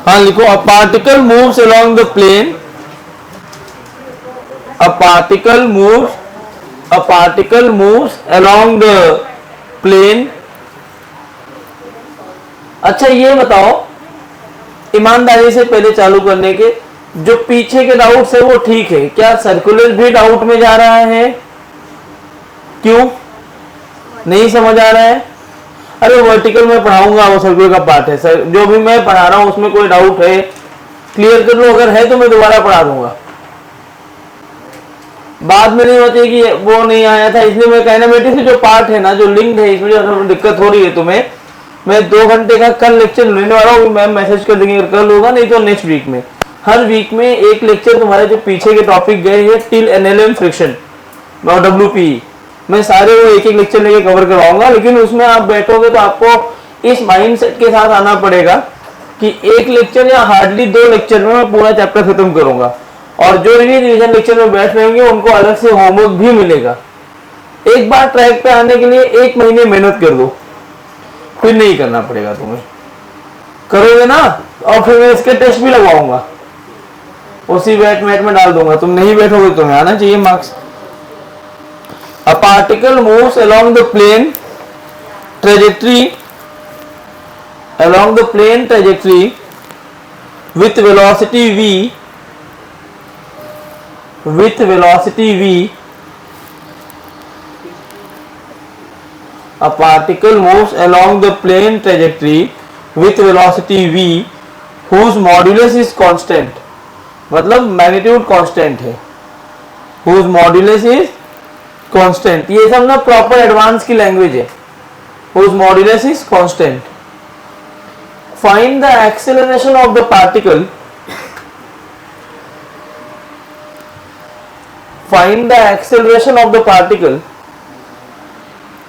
हाँ लिखो, a particle moves along the plane, a particle moves along the plane. अच्छा ये बताओ ईमानदारी से पहले चालू करने के, जो पीछे के डाउट्स है वो ठीक है क्या? सर्कुलर भी डाउट में जा रहा है? क्यों नहीं समझ आ रहा है? अरे वर्टिकल में पढ़ाऊंगा, वो सर्कुलर का पार्ट है सर, जो भी मैं पढ़ा रहा हूं उसमें कोई डाउट है क्लियर कर लो, अगर है तो मैं दोबारा पढ़ा दूंगा। बाद में नहीं होती कि वो नहीं आया था, इसलिए मैं काइनेमेटिक्स से जो पार्ट है ना, जो लिंक है, इसमें जो दिक्कत हो रही है तुम्हें, मैं 2 घंटे का कल लेक्चर लेने वाला हूँ, मैम मैसेज कर देंगे, कल होगा नहीं तो नेक्स्ट वीक में। हर वीक में एक लेक्चर तुम्हारे जो पीछे के टॉपिक गए हैं टिल एनएलएम फ्रिक्शन और डब्ल्यूपीई, मैं सारे वो एक एक लेक्चर लेके कवर करवाऊंगा। लेकिन उसमें आप बैठोगे तो आपको इस माइंडसेट के साथ आना पड़ेगा कि एक लेक्चर या हार्डली 2 लेक्चर में मैं पूरा चैप्टर खत्म करूंगा, और जो भी रिवीजन लेक्चर में बैठ रहे होंगे उनको अलग से होमवर्क भी मिलेगा। एक बार ट्रैक पे आने के लिए 1 महीने मेहनत कर दो, फिर नहीं करना पड़ेगा तुम्हें, करोगे ना, और फिर मैं इसके टेस्ट भी लगवाऊंगा, उसी बैट में डाल दूंगा, तुम नहीं बैठोगे तुम्हें आना चाहिए marks. A particle moves along the plane trajectory with velocity v, a particle moves along the plane trajectory with velocity v whose modulus is constant, मतलब मैग्नीट्यूड कांस्टेंट है, whose modulus is कांस्टेंट, ये सब ना proper advance की language है, whose modulus is constant। Find the acceleration of the particle, find the acceleration of the particle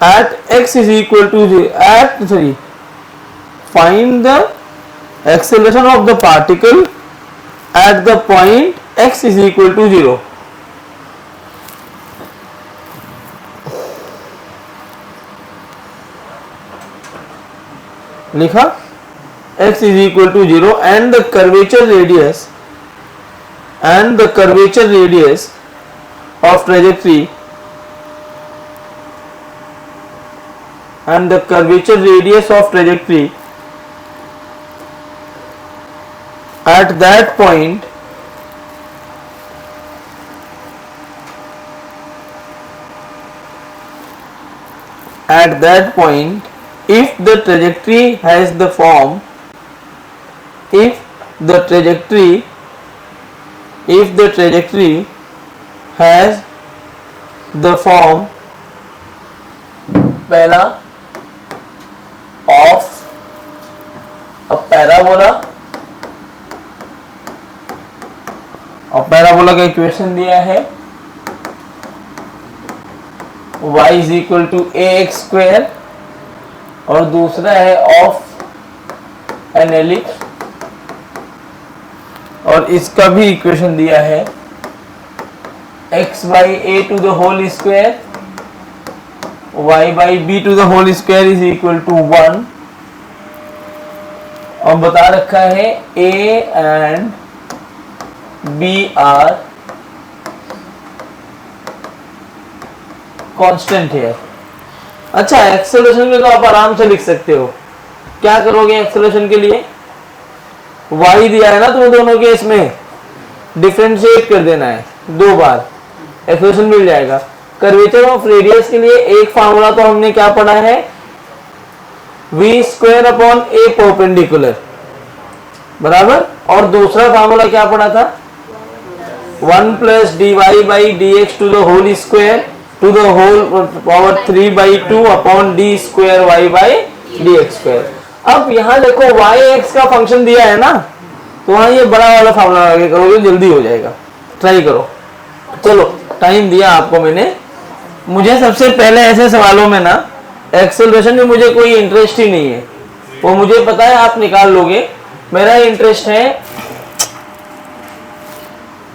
at x is equal to find the acceleration of the particle at the point x is equal to 0। लिखा x is equal to 0 and the curvature radius of trajectory at that point if the trajectory has the form पहला of a parabola, और parabola का equation दिया है y is equal to ax square, और दूसरा है of an ellipse, और इसका भी इक्वेशन दिया है x by A to the whole square y by B to the whole square is equal to 1, और बता रखा है a and b are constant है। अच्छा एक्सेलरेशन में तो आप आराम से लिख सकते हो, क्या करोगे एक्सेलरेशन के लिए, y दिया है ना तुम्हें दोनों केस में, डिफरेंशिएट कर देना है 2 बार, एक्सेलरेशन मिल जाएगा। कर्वेचर ऑफ रेडियस के लिए एक फार्मूला तो हमने क्या पढ़ा है, v square upon a perpendicular, बराबर, और दूसरा फार्मूला क्या पढ़ा था, 1 plus D Y by D X to the whole square to the whole power 3/2 upon D square Y by D X square. अब यहाँ देखो वाई एक्स का फंक्शन दिया है ना, तो वहां ये बड़ा वाला फार्मूला आगे करोगे जल्दी हो जाएगा, ट्राई करो। चलो टाइम दिया आपको मैंने, मुझे सबसे पहले ऐसे सवालों में ना एक्सेलरेशन में मुझे कोई इंटरेस्ट ही नहीं है, वो मुझे पता है आप निकाल लोगे, मेरा इंटरेस्ट है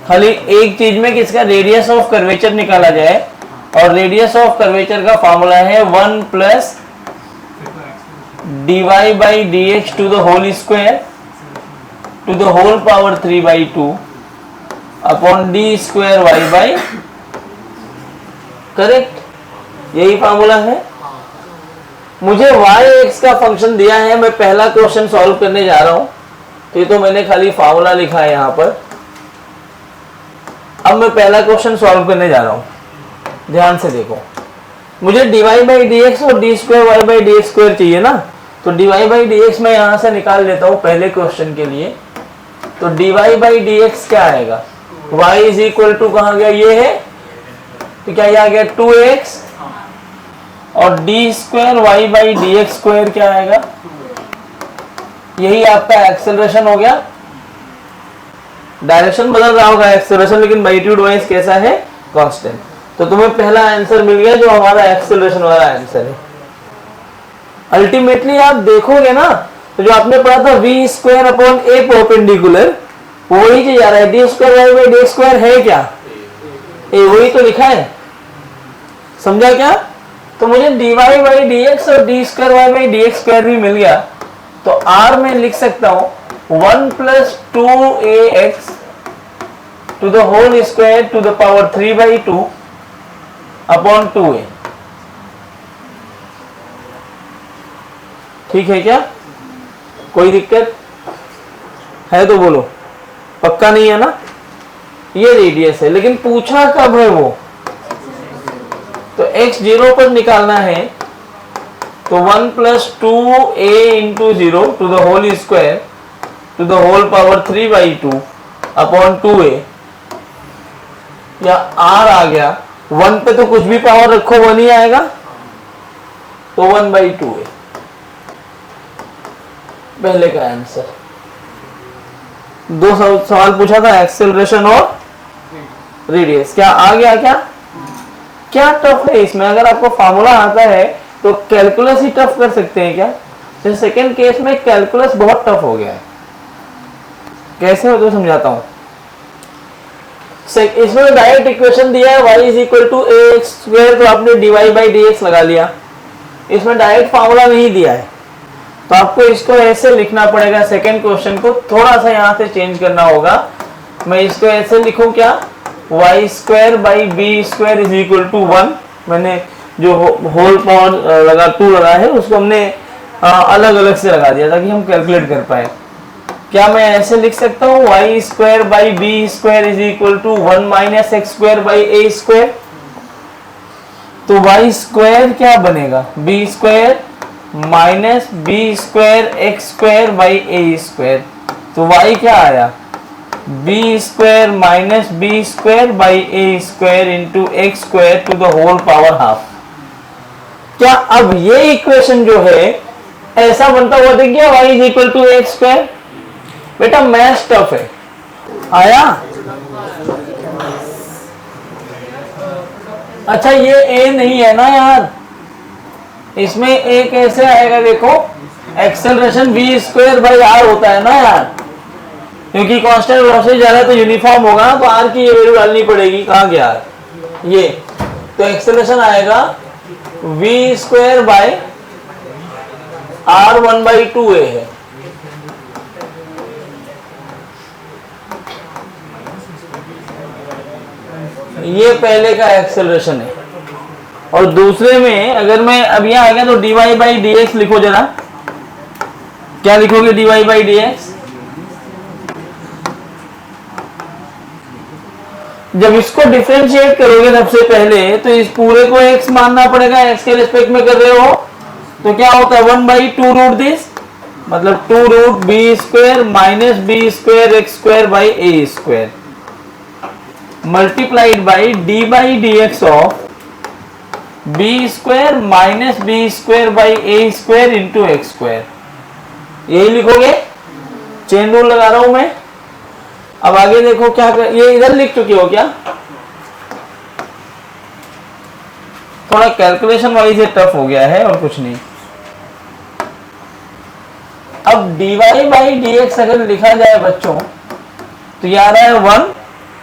खाली एक चीज में कि इसका रेडियस ऑफ कर्वेचर निकाला जाए, और रेडियस ऑफ कर्वेचर का फॉर्मूला है 1 plus dy by D X to the whole square to the whole power 3/2 upon D square Y by, correct, यही फॉर्मूला है। मुझे y x का फंक्शन दिया है, मैं पहला क्वेश्चन सॉल्व करने जा रहा हूं, तो ये तो मैंने खाली फॉर्मूला लिखा है यहां पर। अब मैं पहला क्वेश्चन सॉल्व करने जा रहा हूं, ध्यान से देखो। मुझे dy बाई डी एक्स और D square Y by D X square चाहिए ना, तो dy बाई डी एक्स मैं यहां से निकाल लेता हूं पहले क्वेश्चन के लिए। तो dy बाई डी एक्स क्या आएगा, y इज इक्वल टू कहां गया, ये है, तो क्या ये आ गया 2x, और D square Y by D X square क्या आएगा, यही आपका एक्सेलरेशन हो गया। डायरेक्शन बदल रहा होगा एक्सेलरेशन, लेकिन मैग्नीट्यूड वाइज कैसा है, कांस्टेंट। तो तुम्हें पहला आंसर मिल गया जो हमारा एक्सेलरेशन वाला आंसर है। अल्टीमेटली आप देखोगे ना, तो जो आपने पढ़ा था V square upon A perpendicular, वही चीज आ रहा है। D square Y by D square है क्या, ए, वही तो लिखा है, समझा क्या। तो मुझे dy बाई डी एक्स और D square Y by D X square भी मिल गया। तो r में लिख सकता हूं 1 plus 2ax to the whole square to the power 3/2 upon 2a। ठीक है क्या, कोई दिक्कत है तो बोलो, पक्का नहीं है ना। ये रेडियस है, लेकिन पूछा कब है वो, तो x 0 पर निकालना है, तो 1 plus 2a into 0 to the whole square to the whole power 3/2 upon 2a, या r आ गया 1 पे, तो कुछ भी पावर रखो 1 ही आएगा, तो 1/2a पहले का आंसर। दो सवाल पूछा था, एक्सेलरेशन और रेडियस, क्या आ गया, क्या टफ है इसमें। अगर आपको फार्मूला आता है तो कैलकुलस ही टफ कर सकते हैं क्या, तो सेकंड केस में कैलकुलस बहुत टफ हो गया है। कैसे हो तो समझाता हूं। इसमें डायरेक्ट इक्वेशन दिया है y is equal to A X square, तो आपने dy बाई डी एक्स लगा लिया। इसमें डायरेक्ट फार्मूला नहीं दिया है, तो आपको इसको ऐसे लिखना पड़ेगा। सेकंड क्वेश्चन को थोड़ा सा यहां से चेंज करना होगा। मैं इसको ऐसे लिखूं क्या, y square by B square is equal to 1। मैंने जो होल पावर लगा 2 लगा है, उसको हमने अलग अलग से लगा दिया ताकि हम कैलकुलेट कर पाए। क्या मैं ऐसे लिख सकता हूँ y square by B square is equal to 1 minus x square by A square. तो y स्क्वायर क्या बनेगा, B square minus B square x square by A square. तो y क्या आया, B square minus B square by A square into X square to the whole power half. क्या अब ये equation जो है ऐसा बनता हुआ दिख गया, y is equal to X square. बेटा मैथ्स टफ है, आया। अच्छा ये a नहीं है ना यार, इसमें a कैसे आएगा, देखो acceleration v square by r होता है ना यार, क्योंकि कांस्टेंट वेलोसिटी जा रहा है तो यूनिफॉर्म होगा ना, तो r की ये वैल्यू डालनी पड़ेगी। कहाँ गया ये, तो एक्सेलरेशन आएगा v square by r 1/2a है। ये पहले का एक्सेलरेशन है। और दूसरे में अगर मैं अब यहां आ गया तो dy बाई डी एक्स लिखो जरा, क्या लिखोगे dy बाई डी एक्स। जब इसको डिफरेंशिएट करोगे सबसे पहले, तो इस पूरे को x मानना पड़ेगा, x के रिस्पेक्ट में कर रहे हो, तो क्या होता है 1/2 रूट दिस, मतलब 2 root B square minus B square x square by A square multiplied by D by D x of B square minus B square by A square into X square. यही लिखोगे, chain rule लगा रहा हूं मैं। अब आगे देखो क्या कर, ये इधर लिख चुके हो क्या, थोड़ा कैलकुलेशन वाइज ये टफ हो गया है और कुछ नहीं। अब dy बाई डी एक्स अगर लिखा जाए बच्चों, तो ये आ रहा है 1।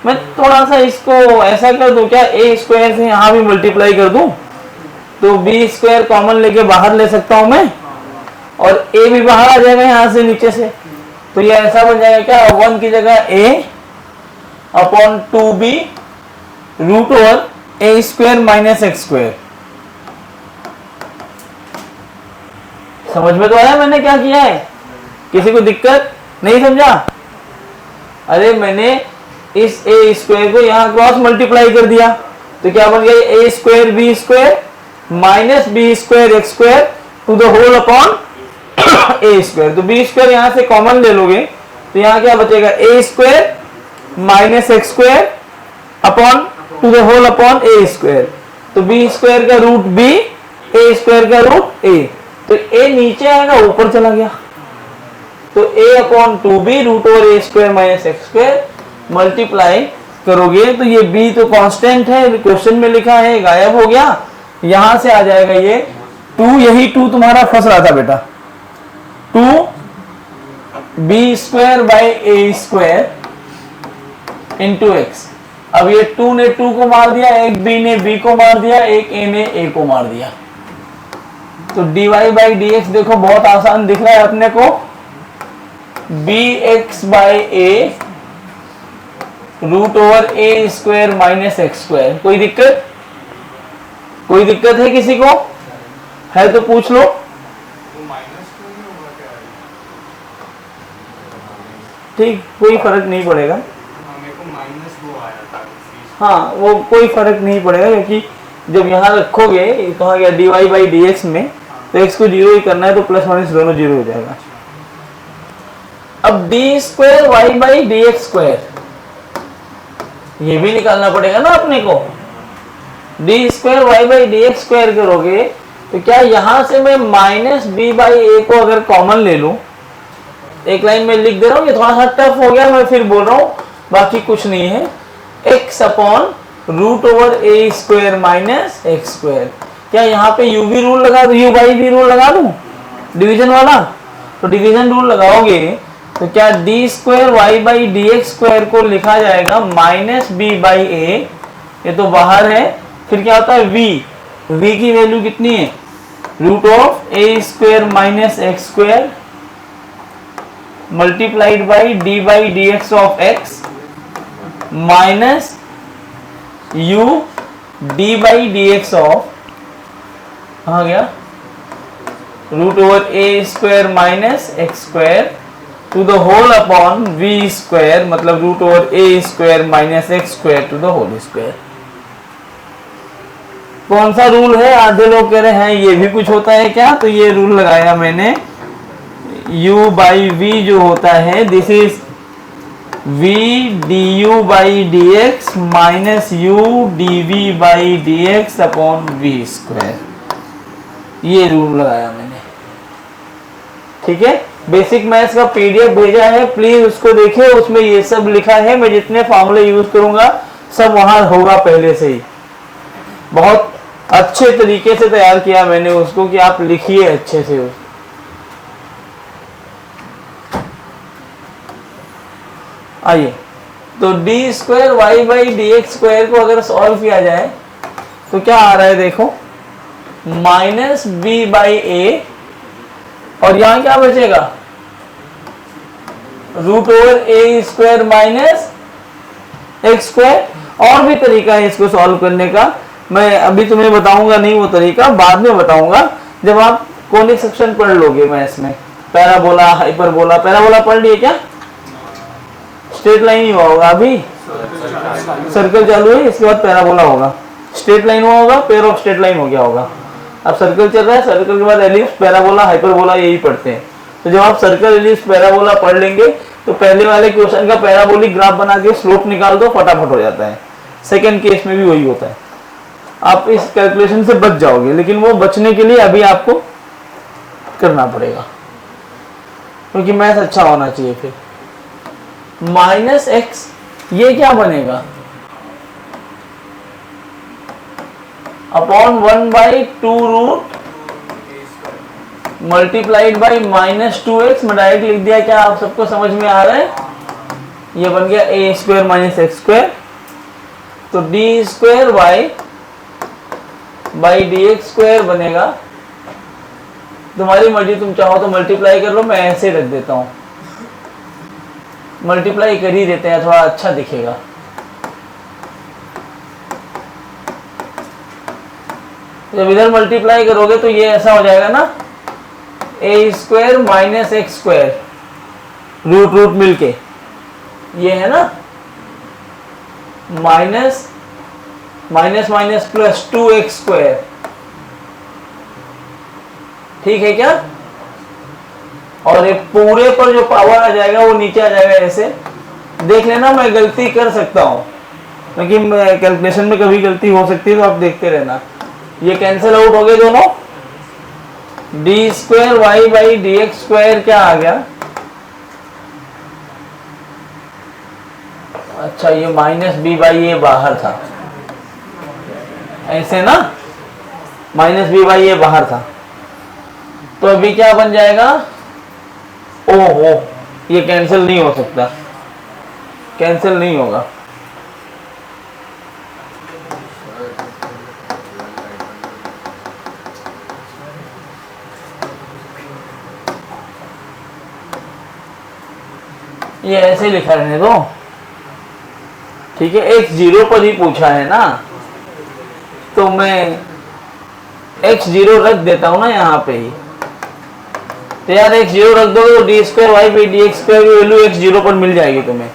मैं थोड़ा सा इसको ऐसा कर दूं क्या, a स्क्वायर से यहां भी मल्टीप्लाई कर दूं, तो बी स्क्वायर कॉमन लेके बाहर ले सकता हूं मैं, और a भी बाहर आ जाएगा यहां से नीचे से, तो ये ऐसा बन जाएगा क्या, 1 की जगह a upon 2b root over A square minus x square. समझ में तो आया मैंने क्या किया है? किसी को दिक्कत नहीं समझा? अरे मैंने इस ए स्क्वायर को यहां क्रॉस मल्टीप्लाई कर दिया तो क्या बन गया, ए square b square minus B square x square to the whole upon A square. तो बी स्क्वायर यहां से कॉमन ले लोगे तो यहां क्या बचेगा, a square minus x square upon to the whole upon A square. तो बी स्क्वायर का रूट बी, ए स्क्वायर का रूट ए, तो ए नीचे आएगा ऊपर चला गया, तो a upon 2b root over A square minus x square multiply करोगे तो ये b तो कांस्टेंट है, क्वेश्चन में लिखा है, गायब हो गया, यहां से आ जाएगा ये 2, यही 2 तुम्हारा फंस रहा था बेटा, 2b square by A square into x. अब ये 2 ने 2 को मार दिया, एक b ने b को मार दिया, एक a ने a को मार दिया, तो dy बाई डी एक्स देखो बहुत आसान दिख रहा है अपने को, bx by A root over A square minus x square. कोई दिक्कत, कोई दिक्कत है किसी को? है तो पूछ लो। ठीक, कोई फर्क नहीं पड़ेगा, हाँ वो कोई फर्क नहीं पड़ेगा क्योंकि जब यहाँ रखोगे कहा गया dy बाई डी एक्स में, तो x को 0 ही करना है तो प्लस माइनस दोनों 0 हो जाएगा। अब D square Y by D X square ये भी निकालना पड़ेगा ना अपने को। D square Y by D X square करोगे तो क्या यहां से मैं माइनस बी बाई ए को अगर कॉमन ले लूं, एक लाइन में लिख दे रहा हूं, ये थोड़ा सा टफ हो गया, मैं फिर बोल रहा हूं, बाकी कुछ नहीं है, x अपॉन रूट ओवर ए स्क्वायर माइनस एक्स स्क्वायर। क्या यहाँ पे u भी रूल लगा दूं, u बाई भी रूल लगा दूं डिवीजन वाला? तो डिवीजन रूल लगाओगे तो क्या D square Y by D X square को लिखा जाएगा माइनस बी बाई ए, ये तो बाहर है, फिर क्या होता है v की वैल्यू कितनी है, root of a square minus x square multiplied by D x of x minus u d by D x of, कहाँ गया, root over A square minus x square to the whole upon we square, मतलब root over A square minus x square to the whole square. कौन सा rule है? आधे लोग कह रहे हैं ये भी कुछ होता है क्या, तो ये रूल लगाया मैंने, u बाई v जो होता है this is v du by D X minus u dv by D X upon we square, ये रूल लगाया मैंने। ठीक है, बेसिक मैथ्स का पीडीएफ भेजा है, प्लीज उसको देखिए, उसमें ये सब लिखा है, मैं जितने फॉर्मूले यूज करूंगा सब वहां होगा पहले से ही। बहुत अच्छे तरीके से तैयार किया मैंने उसको कि आप लिखिए अच्छे से उसको। आइए, तो D square Y by D X square को अगर सॉल्व किया जाए तो क्या आ रहा है देखो, माइनस बी बाई ए, और यहां क्या बचेगा, रूट ओवर ए स्क्वायर माइनस एक्स स्क्वायर। और भी तरीका है इसको सॉल्व करने का, मैं अभी तुम्हें बताऊंगा नहीं, वो तरीका बाद में बताऊंगा जब आप कोनिक सेक्शन पढ़ लोगे मैथ्स में। पैराबोला, हाइपरबोला, पैराबोला पढ़ लिए क्या? स्ट्रेट लाइन ही हुआ होगा, अभी सर्कल चालू है, इसके बाद पैराबोला होगा, स्ट्रेट लाइन हुआ होगा, पेयर ऑफ स्ट्रेट लाइन हो गया होगा। अब सर्कल चल रहा है, सर्कल के बाद एलिप्स, पैराबोला, हाइपरबोला यही पढ़ते हैं। तो जब आप सर्कल, एलिप्स, पैराबोला पढ़ लेंगे तो पहले वाले क्वेश्चन का पैराबोलिक ग्राफ बना के स्लोप निकाल दो, फटाफट हो जाता है। सेकंड केस में भी वही होता है, आप इस कैलकुलेशन से बच जाओगे, लेकिन वो बचने के लिए अभी आपको करना पड़ेगा क्योंकि मैथ अच्छा होना चाहिए। फिर माइनस एक्स, ये क्या बनेगा, upon 1/2 root multiplied by minus 2x, मैं डायरेक्ट लिख दिया। क्या आप सबको समझ में आ रहा है? ये बन गया ए स्क्वायर माइनस एक्स स्क्वायर, तो D square Y by D X square बनेगा। तुम्हारी मर्जी, तुम चाहो तो मल्टीप्लाई कर लो, मैं ऐसे रख देता हूं, मल्टीप्लाई कर ही देते हैं, थोड़ा अच्छा दिखेगा। जब इधर मल्टीप्लाई करोगे तो ये ऐसा हो जाएगा ना, a square minus x square, root root मिलके ये है ना, minus minus minus plus 2x square, ठीक है क्या? और ये पूरे पर जो पावर आ जाएगा वो नीचे आ जाएगा। ऐसे देख लेना, मैं गलती कर सकता हूं क्योंकि कैलकुलेशन में कभी गलती हो सकती है, तो आप देखते रहना। ये कैंसिल आउट हो गए दोनों, D square Y by D X square क्या आ गया? अच्छा, ये माइनस बी बाई ए बाहर था, ऐसे ना, माइनस बी बाई ए बाहर था, तो अभी क्या बन जाएगा? ओहो, ये कैंसिल नहीं हो सकता, कैंसिल नहीं होगा। ये ऐसे लिखा रहने दो, ठीक है। x जीरो पर ही पूछा है ना, तो मैं x जीरो रख देता हूं ना यहाँ पे ही। तो यार x जीरो रख दो तो D square Y by D X square की वैल्यू x जीरो पर मिल जाएगी तुम्हें।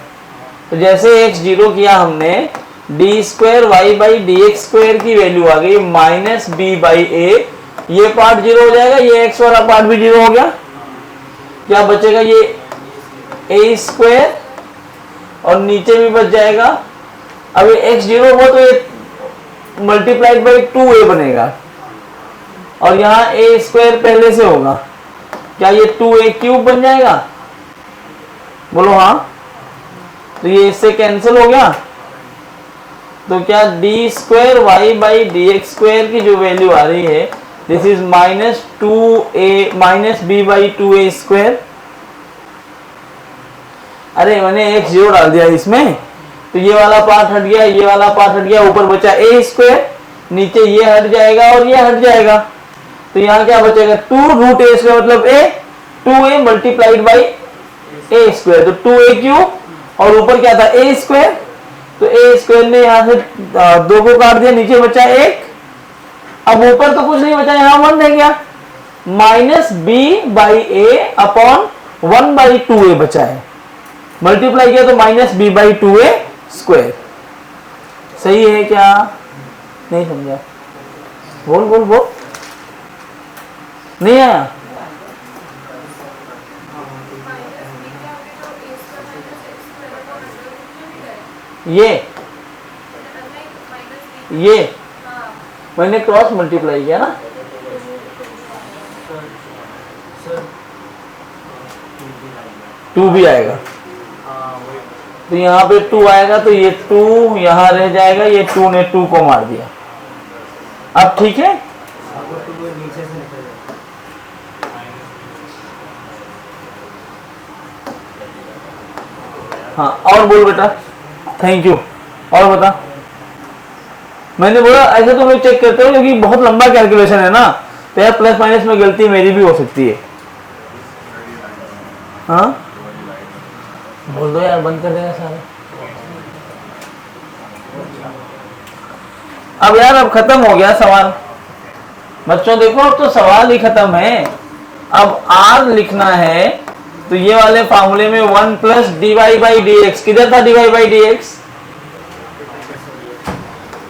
तो जैसे x जीरो किया हमने, D square Y by D X square की वैल्यू आ गई माइनस बी बाई ए, ये पार्ट जीरो हो जाएगा, ये x वाला पार्ट भी जीरो हो गया। क्या बचेगा? ये ए स्क्वायर और नीचे भी बच जाएगा। अब ये x जीरो हो तो ये मल्टीप्लाइड बाई 2a बनेगा, और यहाँ ए स्क्वायर पहले से होगा। क्या ये 2a क्यूब बन जाएगा? बोलो हाँ। तो ये इससे कैंसिल हो गया, तो क्या D square Y by D X square की जो वैल्यू आ रही है, this is minus 2a minus B by 2a square. अरे मैंने x जीरो डाल दिया इसमें, तो ये वाला पार्ट हट गया, ये वाला पार्ट हट गया, ऊपर बचा ए स्क्वायर, नीचे ये हट जाएगा और ये हट जाएगा। तो यहाँ क्या बचेगा? 2 रूट ए स्क्वायर मतलब a, 2a multiplied by A square, तो 2a क्यूब, और ऊपर क्या था? ए स्क्वायर। तो ए स्क्वायर ने यहाँ से 2 को काट दिया, नीचे बचा 1। अब ऊपर तो कुछ नहीं बचा, यहाँ 1 रह गया, minus B by A upon 1 by 2a बचा है। मल्टीप्लाई किया तो minus B by 2a square. सही है क्या? नहीं समझा? बोल बोल बोल। नहीं आया? ये मैंने क्रॉस मल्टीप्लाई किया ना, टू भी आएगा, तो यहाँ पे 2 आएगा, तो ये 2 यहाँ रह जाएगा, ये 2 ने 2 को मार दिया। अब ठीक है, हाँ और बोल बेटा, थैंक यू। और बता, मैंने बोला ऐसे तो लोग चेक करते हो क्योंकि बहुत लंबा कैलकुलेशन है ना, तो यार प्लस माइनस में गलती मेरी भी हो सकती है। हाँ बोल दो यार, बंद कर देना सारे। अब यार अब खत्म हो गया सवाल बच्चों, देखो अब तो सवाल ही खत्म है। अब आर लिखना है, तो ये वाले फार्मूले में 1 plus D Y by D X, किधर था D Y by D X?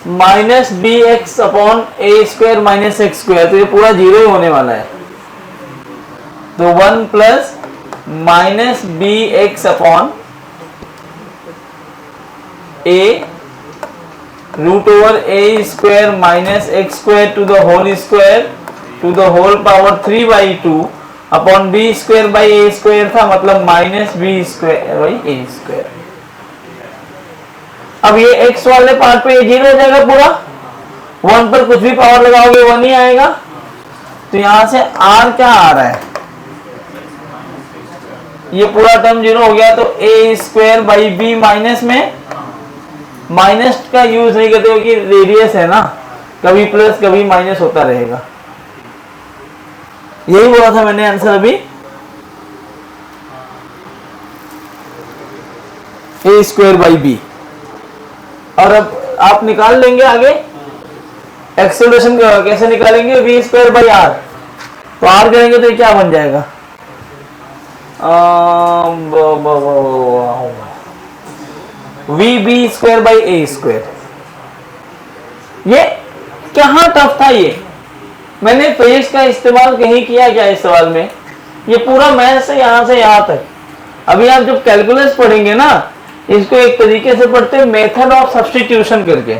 Minus B X upon A square minus x square, तो ये पूरा जीरो ही होने वाला है। तो 1 plus minus B X upon A root over A square minus x square to the whole square to the whole power 3/2 upon B square by A square था, मतलब minus B square by A square. अब ये x वाले part पे ये zero हो जाएगा पूरा, 1 पर कुछ भी पावर लगाओगे 1 ही आएगा। तो यहां से r क्या आ रहा है? ये पूरा टर्म जीरो हो गया, तो ए स्क्वायर बाई बी माइनस में, माइनस का यूज नहीं करते क्योंकि रेडियस है ना, कभी प्लस कभी माइनस होता रहेगा। यही बोला था मैंने आंसर अभी। A square by B. और अब आप निकाल लेंगे आगे एक्सेलरेशन कैसे निकालेंगे, वी स्क्वायर बाई आर। तो आर करेंगे तो ये क्या बन जाएगा, V B square by A square. ये कहाँ टफ था, ये मैंने पेज का इस्तेमाल कहीं किया क्या इस सवाल में, ये पूरा मैथ से यहाँ तक। अभी आप जब कैलकुलस पढ़ेंगे ना, इसको एक तरीके से पढ़ते हैं मेथड ऑफ सब्स्टिट्यूशन करके,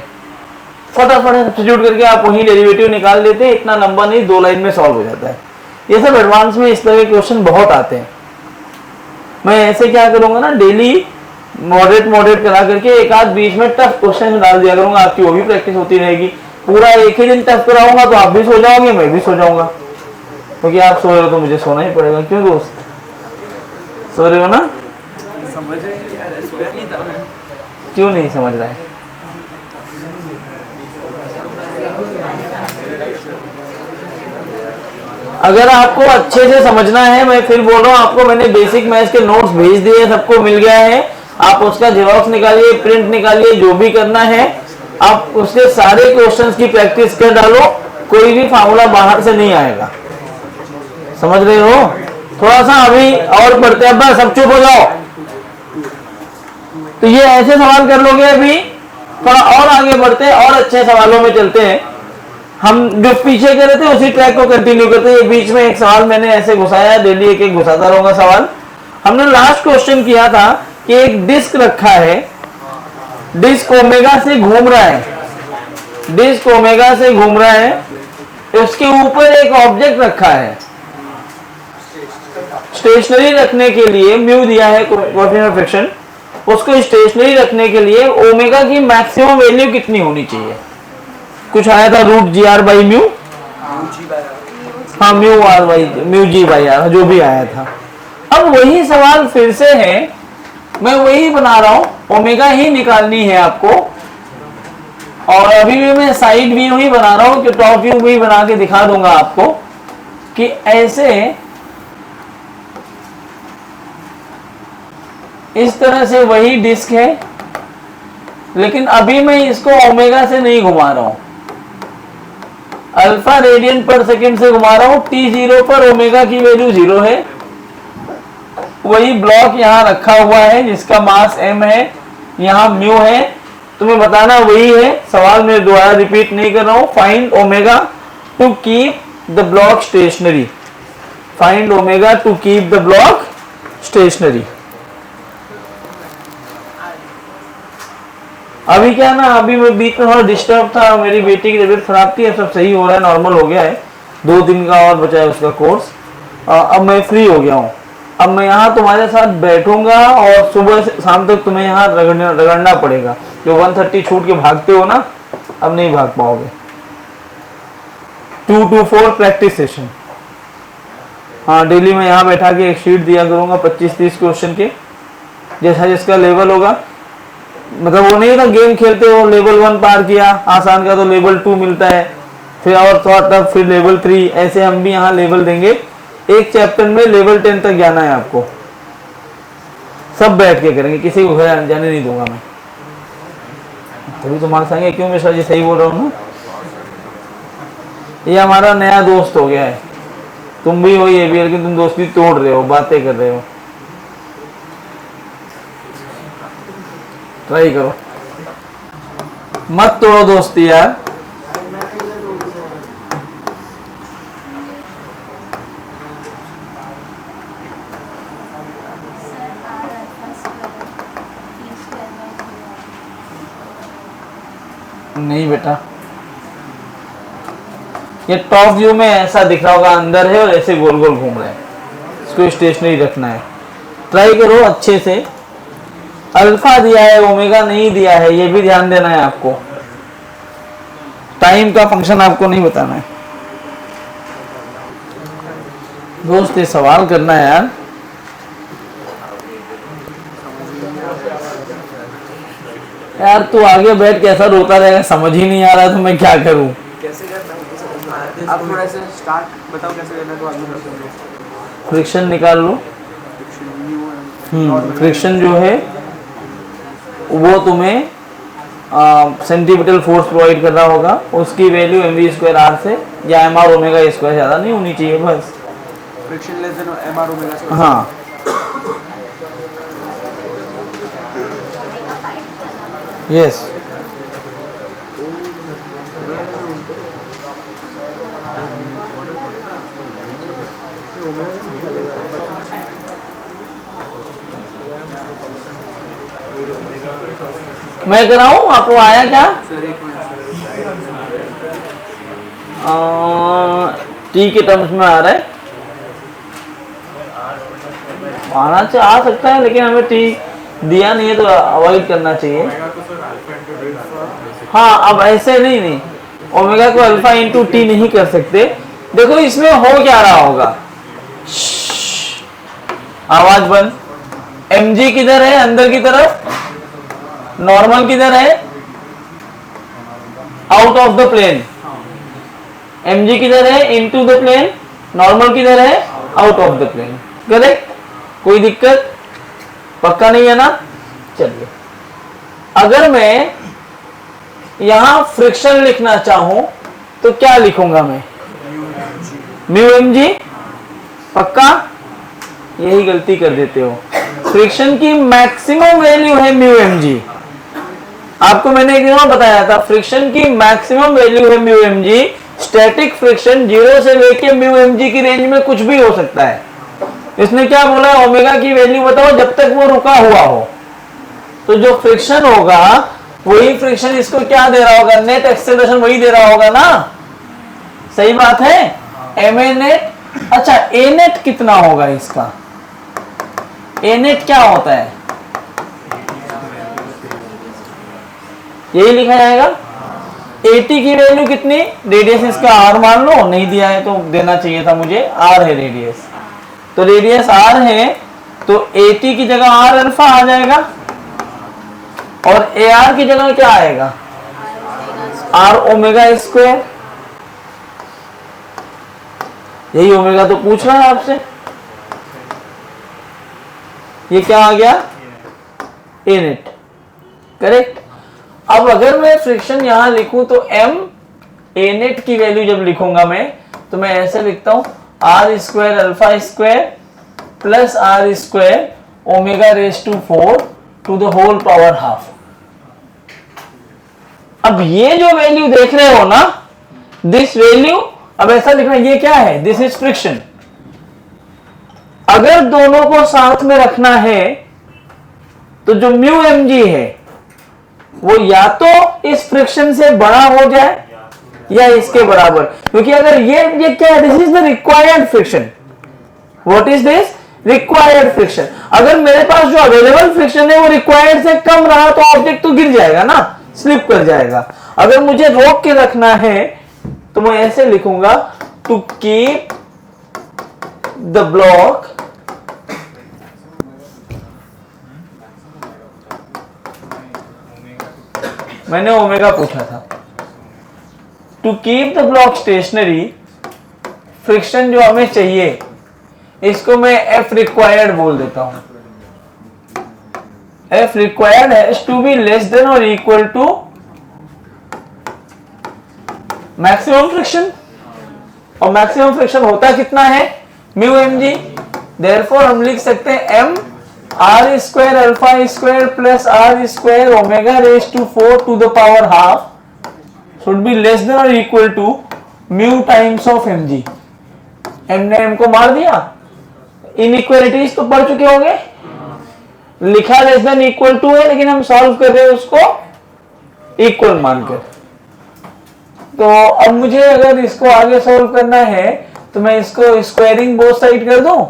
फटाफट सब्स्टिट्यूट करके आप वही डेरिवेटिव निकाल लेते हैं, इतना लंबा नहीं, 2 लाइन में सॉल्व हो जाता है। ये सब एडवांस में इस तरह के क्वेश्चन बहुत आते हैं। मैं ऐसे क्या करूंगा ना, डेली मॉडरेट करा करके एक आध बीच में टफ क्वेश्चन डाल दिया करूंगा, आपकी वो भी प्रैक्टिस होती रहेगी। पूरा एक ही दिन टफ कराऊंगा तो आप भी सो जाओगे, मैं भी सो जाऊंगा, क्योंकि आप सो रहे हो तो मुझे सोना ही पड़ेगा। क्यों दोस्त, सो रहे हो ना? क्यों नहीं समझ रहा है? अगर आपको अच्छे से समझना है, मैं फिर बोल रहा हूँ आपको, मैंने बेसिक मैथ्स के नोट्स भेज दिए, सबको मिल गया है। आप उसका जेरॉक्स निकालिए, प्रिंट निकालिए, जो भी करना है आप उसके सारे क्वेश्चंस की प्रैक्टिस कर डालो, कोई भी फार्मूला बाहर से नहीं आएगा। समझ रहे हो? थोड़ा सा अभी और पढ़ते हैं, बस सब चुप हो जाओ। तो ये ऐसे सवाल कर लोगे, अभी थोड़ा और आगे बढ़ते हैं और अच्छे सवालों में चलते हैं। हम जो पीछे कर रहे थे उसी ट्रैक को कंटिन्यू करते हैं। बीच में एक सवाल मैंने ऐसे घुसाया, डेली एक एक घुसाता रहूंगा सवाल। हमने लास्ट क्वेश्चन किया था कि एक डिस्क रखा है, डिस्क ओमेगा से घूम रहा है, डिस्क ओमेगा से घूम रहा है, उसके ऊपर एक ऑब्जेक्ट रखा है। स्टेशनरी रखने के लिए म्यू दिया है कोएफिशिएंट ऑफ फ्रिक्शन, उसको स्टेशनरी रखने के लिए ओमेगा की मैक्सिमम वैल्यू कितनी होनी चाहिए? कुछ आया था root g r by mu, हाँ mu r by mu g by r, जो भी आया था। अब वही सवाल फिर से है, मैं वही बना रहा हूं, ओमेगा ही निकालनी है आपको। और अभी भी मैं साइड व्यू ही बना रहा हूं, कि टॉप व्यू भी बना के दिखा दूंगा आपको कि ऐसे इस तरह से वही डिस्क है, लेकिन अभी मैं इसको ओमेगा से नहीं घुमा रहा हूं, अल्फा रेडियन पर सेकंड से घुमा रहा हूं। t0 पर ओमेगा की वैल्यू 0 है। वही ब्लॉक यहां रखा हुआ है जिसका मास m है, यहां म्यू है, तुम्हें बताना वही है। सवाल में दोबारा रिपीट नहीं कर रहा हूं। Find omega to keep the block stationary, find omega to keep the block stationary. अभी क्या ना, अभी मैं बीच में थोड़ा डिस्टर्ब था, मेरी बेटी की तबीयत खराब थी, अब सब सही हो रहा है, नॉर्मल हो गया है। 2 दिन का और बचा है उसका कोर्स। अब मैं फ्री हो गया हूँ। अब मैं यहाँ तुम्हारे साथ बैठूंगा और सुबह से शाम तक तुम्हें यहाँ रगड़ना पड़ेगा। जो 1:30 छूट के भागते हो ना, अब नहीं भाग पाओगे। 2 to 4 प्रैक्टिस सेशन। हाँ, डेली मैं यहाँ बैठा के एक शीट दिया करूंगा 25-30 क्वेश्चन के, जैसा जिसका लेवल होगा। मतलब वो नहीं था गेम खेलते हो, लेवल 1 पार किया आसान का तो लेवल 2 मिलता है, फिर और थोड़ा टफ, फिर लेवल 3, ऐसे हम भी यहाँ लेवल देंगे। एक चैप्टर में लेवल 10 तक जाना है आपको, सब बैठ के करेंगे, किसी को घर जाने नहीं दूंगा मैं। तभी तो मार्क्स आएंगे। क्यों मिश्रा जी, सही बोल रहा हूँ ना? ये हमारा नया दोस्त हो गया है, तुम भी हो ये भी, लेकिन तुम दोस्ती तोड़ रहे हो, बातें कर रहे हो। ट्राई करो, मत तोड़ो दोस्ती यार। नहीं बेटा, ये टॉप व्यू में ऐसा दिख रहा होगा, अंदर है और ऐसे गोल गोल घूम रहा है, इसको स्टेशनरी रखना है। ट्राई करो अच्छे से। अल्फा दिया है, ओमेगा नहीं दिया है, ये भी ध्यान देना है आपको। टाइम का फंक्शन आपको नहीं बताना है दोस्त, ये सवाल करना है यार। यार तू आगे बैठ कैसा रोता रहेगा, समझ ही नहीं आ रहा तो मैं क्या करूं। कैसे करना, आप थोड़ा सा स्टार्ट बताओ कैसे करना, तो आगे बढ़ते हैं। फ्रिक्शन निकाल लो। फ्रिक्शन जो है वो तुम्हें सेंटीमीटर फोर्स प्रोवाइड कर रहा होगा, उसकी वैल्यू mv²r से या mr ओमेगा स्क्वायर ज़्यादा नहीं होनी चाहिए बस। Friction less than mr omega square. हाँ यस मैं कराऊं, आपको आया क्या? सर एक मिनट टी के टर्म्स में आ रहा है, आना चाहिए, आ सकता है, लेकिन हमें टी दिया नहीं है तो अवॉइड करना चाहिए। हाँ अब ऐसे नहीं ओमेगा को अल्फा इंटू टी नहीं कर सकते। देखो इसमें हो क्या रहा होगा, आवाज बंद। mg किधर है? अंदर की तरफ। नॉर्मल किधर है? Out of the plane. mg किधर है? Into the plane. नॉर्मल किधर है? Out of the plane. Correct? कोई दिक्कत? पक्का नहीं है ना? चलिए, अगर मैं यहां फ्रिक्शन लिखना चाहूं तो क्या लिखूंगा मैं? Mu mg। पक्का? यही गलती कर देते हो। फ्रिक्शन की मैक्सिमम वैल्यू है म्यू mg। आपको मैंने एक दिन बताया था, फ्रिक्शन की मैक्सिमम वैल्यू है म्यू mg। स्टैटिक फ्रिक्शन 0 से लेके म्यू mg की रेंज में कुछ भी हो सकता है। इसने क्या बोला? ओमेगा की वैल्यू बताओ जब तक वो रुका हुआ हो। तो जो फ्रिक्शन होगा वही फ्रिक्शन इसको क्या दे रहा होगा? नेट एक्सेलरेशन वही दे रहा होगा ना। सही बात है? ma net. अच्छा a नेट कितना होगा इसका? a नेट क्या होता है? यही लिखा जाएगा। at की वैल्यू कितनी? रेडियस इसका r मान लो, नहीं दिया है तो देना चाहिए था मुझे, r है रेडियस, तो रेडियस r है तो at की जगह r अल्फा आ जाएगा और ar की जगह क्या आएगा? r omega square. यही ओमेगा तो पूछ रहा है आपसे। ये क्या आ गया? a net. करेक्ट? अब अगर मैं फ्रिक्शन यहां लिखूं तो m a नेट की वैल्यू जब लिखूंगा मैं, तो मैं ऐसे लिखता हूं r square alpha square plus r square omega raise to 4 to the whole power half. अब ये जो वैल्यू देख रहे हो ना, दिस वैल्यू, अब ऐसा लिखना, ये क्या है? This is friction. अगर दोनों को साथ में रखना है तो जो म्यू mg है वो या तो इस फ्रिक्शन से बड़ा हो जाए या इसके बराबर, क्योंकि अगर ये क्या है? This is the required friction. What is this? Required friction. अगर मेरे पास जो अवेलेबल फ्रिक्शन है वो रिक्वायर्ड से कम रहा तो ऑब्जेक्ट तो गिर जाएगा ना, स्लिप कर जाएगा। अगर मुझे रोक के रखना है तो मैं ऐसे लिखूंगा, टू कीप द ब्लॉक मैंने ओमेगा पूछा था। To keep the block stationary, friction जो हमें चाहिए इसको मैं एफ रिक्वायर्ड बोल देता हूं। F required has to be less than और इक्वल टू मैक्सिमम फ्रिक्शन, और मैक्सिमम फ्रिक्शन होता कितना है? Mu mg। देयरफॉर हम लिख सकते हैं m r square alpha square plus r square omega raise to 4 to the power half should be less than और equal to mu times of mg। m ने m को मार दिया। इनइक्वालिटीज तो पढ़ चुके होंगे, लिखा लेस देन इक्वल टू है लेकिन हम सॉल्व कर रहे हैं उसको इक्वल मानकर। तो अब मुझे अगर इसको आगे सॉल्व करना है तो मैं इसको स्क्वायरिंग बोथ साइड कर दूं।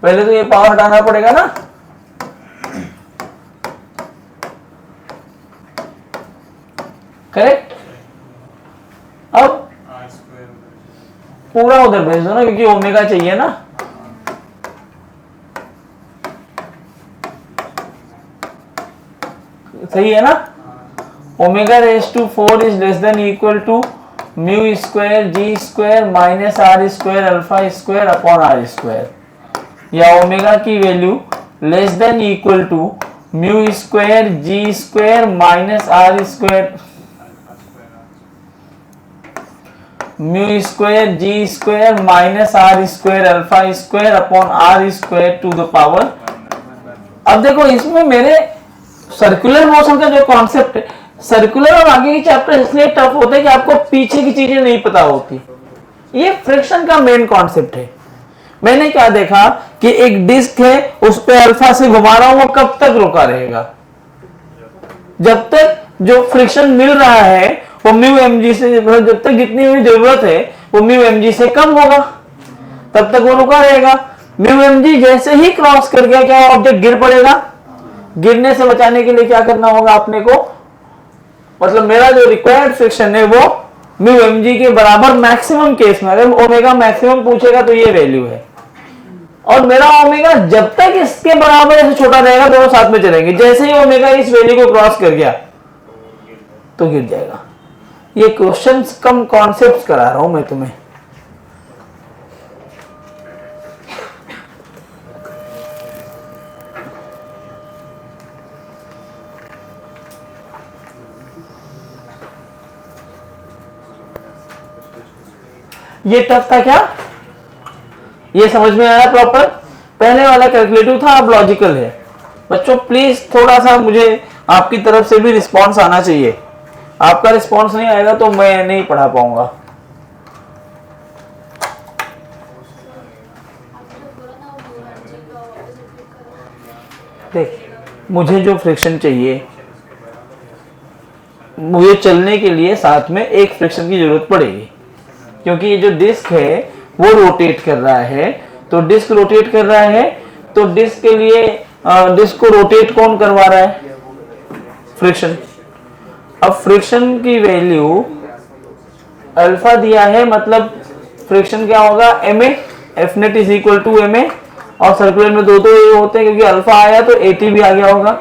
पहले तो ये पावर हटाना पड़ेगा ना, करेक्ट? अब पूरा उधर भेज दो ना, क्योंकि ओमेगा चाहिए ना। सही है ना? Omega raise to 4 is less than equal to mu square g square minus r square alpha square upon r square, या ओमेगा की value less than equal to mu square g square minus r square, mu square g square minus r square alpha square upon r square to the power. अब देखो इसमें मेरे circular motion का जो concept है, circular और आगे के चैप्टर इसलिए टफ होते हैं कि आपको पीछे की चीजें नहीं पता होती। ये फ्रिक्शन का मेन कॉन्सेप्ट है। मैंने क्या देखा कि एक डिस्क है, उस पे अल्फा से घुमा रहा हूं, वो कब तक रुका रहेगा? जब तक जो फ्रिक्शन मिल रहा है वो म्यू एम जी से, जब तक जितनी भी जरूरत है वो म्यू एम जी से कम होगा, तब तक वो रुका रहेगा। म्यू एम जी जैसे ही क्रॉस कर गया, क्या ऑब्जेक्ट गिर पड़ेगा? गिरने से बचाने के लिए क्या करना होगा अपने को? मतलब मेरा जो रिक्वायर्ड फ्रिक्शन है वो म्यू एम जी के बराबर मैक्सिमम केस में, अगर ओमेगा मैक्सिमम पूछेगा तो ये वैल्यू है, और मेरा ओमेगा जब तक इसके बराबर ऐसे छोटा रहेगा दोनों साथ में चलेंगे, जैसे ही ओमेगा इस वैल्यू को क्रॉस कर गया तो गिर जाएगा। ये क्वेश्चंस कम कॉन्सेप्ट्स करा रहा हूं मैं तुम्हें। ये टफ था क्या? ये समझ में आया प्रॉपर? पहले वाला कैलकुलेटिव था, अब लॉजिकल है। बच्चों प्लीज थोड़ा सा मुझे आपकी तरफ से भी रिस्पांस आना चाहिए। आपका रिस्पांस नहीं आएगा तो मैं नहीं पढ़ा पाऊंगा। देख, मुझे जो फ्रिक्शन चाहिए, मुझे चलने के लिए साथ में एक फ्रिक्शन की जरूरत पड़ेगी, क्योंकि ये जो डिस्क है वो रोटेट कर रहा है। तो डिस्क रोटेट कर रहा है, तो डिस्क के लिए डिस्क को रोटेट कौन करवा रहा है? फ्रिक्शन। अब फ्रिक्शन की वैल्यू अल्फा दिया है, मतलब फ्रिक्शन क्या होगा? ma, F net is equal to ma, और सर्कुलर में दो ये होते हैं, क्योंकि अल्फा आया तो at भी आ गया होगा।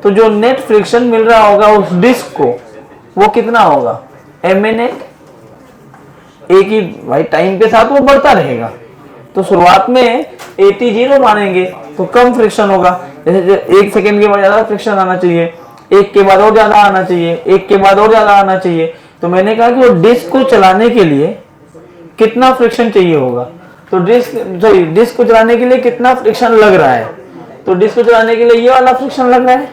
तो जो नेट फ्रिक्शन मिल रहा होगा उस डिस्क को, वो कितना होगा? ma net. एक ही भाई टाइम के साथ वो बढ़ता रहेगा, तो शुरुआत में 80 मानेंगे तो कम फ्रिक्शन होगा। जैसे 1 सेकेंड के बाद ज्यादा फ्रिक्शन आना चाहिए, एक के बाद और ज्यादा आना चाहिए, एक के बाद और ज्यादा आना चाहिए। तो मैंने कहा कि वो डिस्क को चलाने के लिए कितना फ्रिक्शन चाहिए होगा, तो डिस्क को चलाने के लिए कितना फ्रिक्शन लग रहा है, तो डिस्क को चलाने के लिए ये वाला फ्रिक्शन लग रहा है।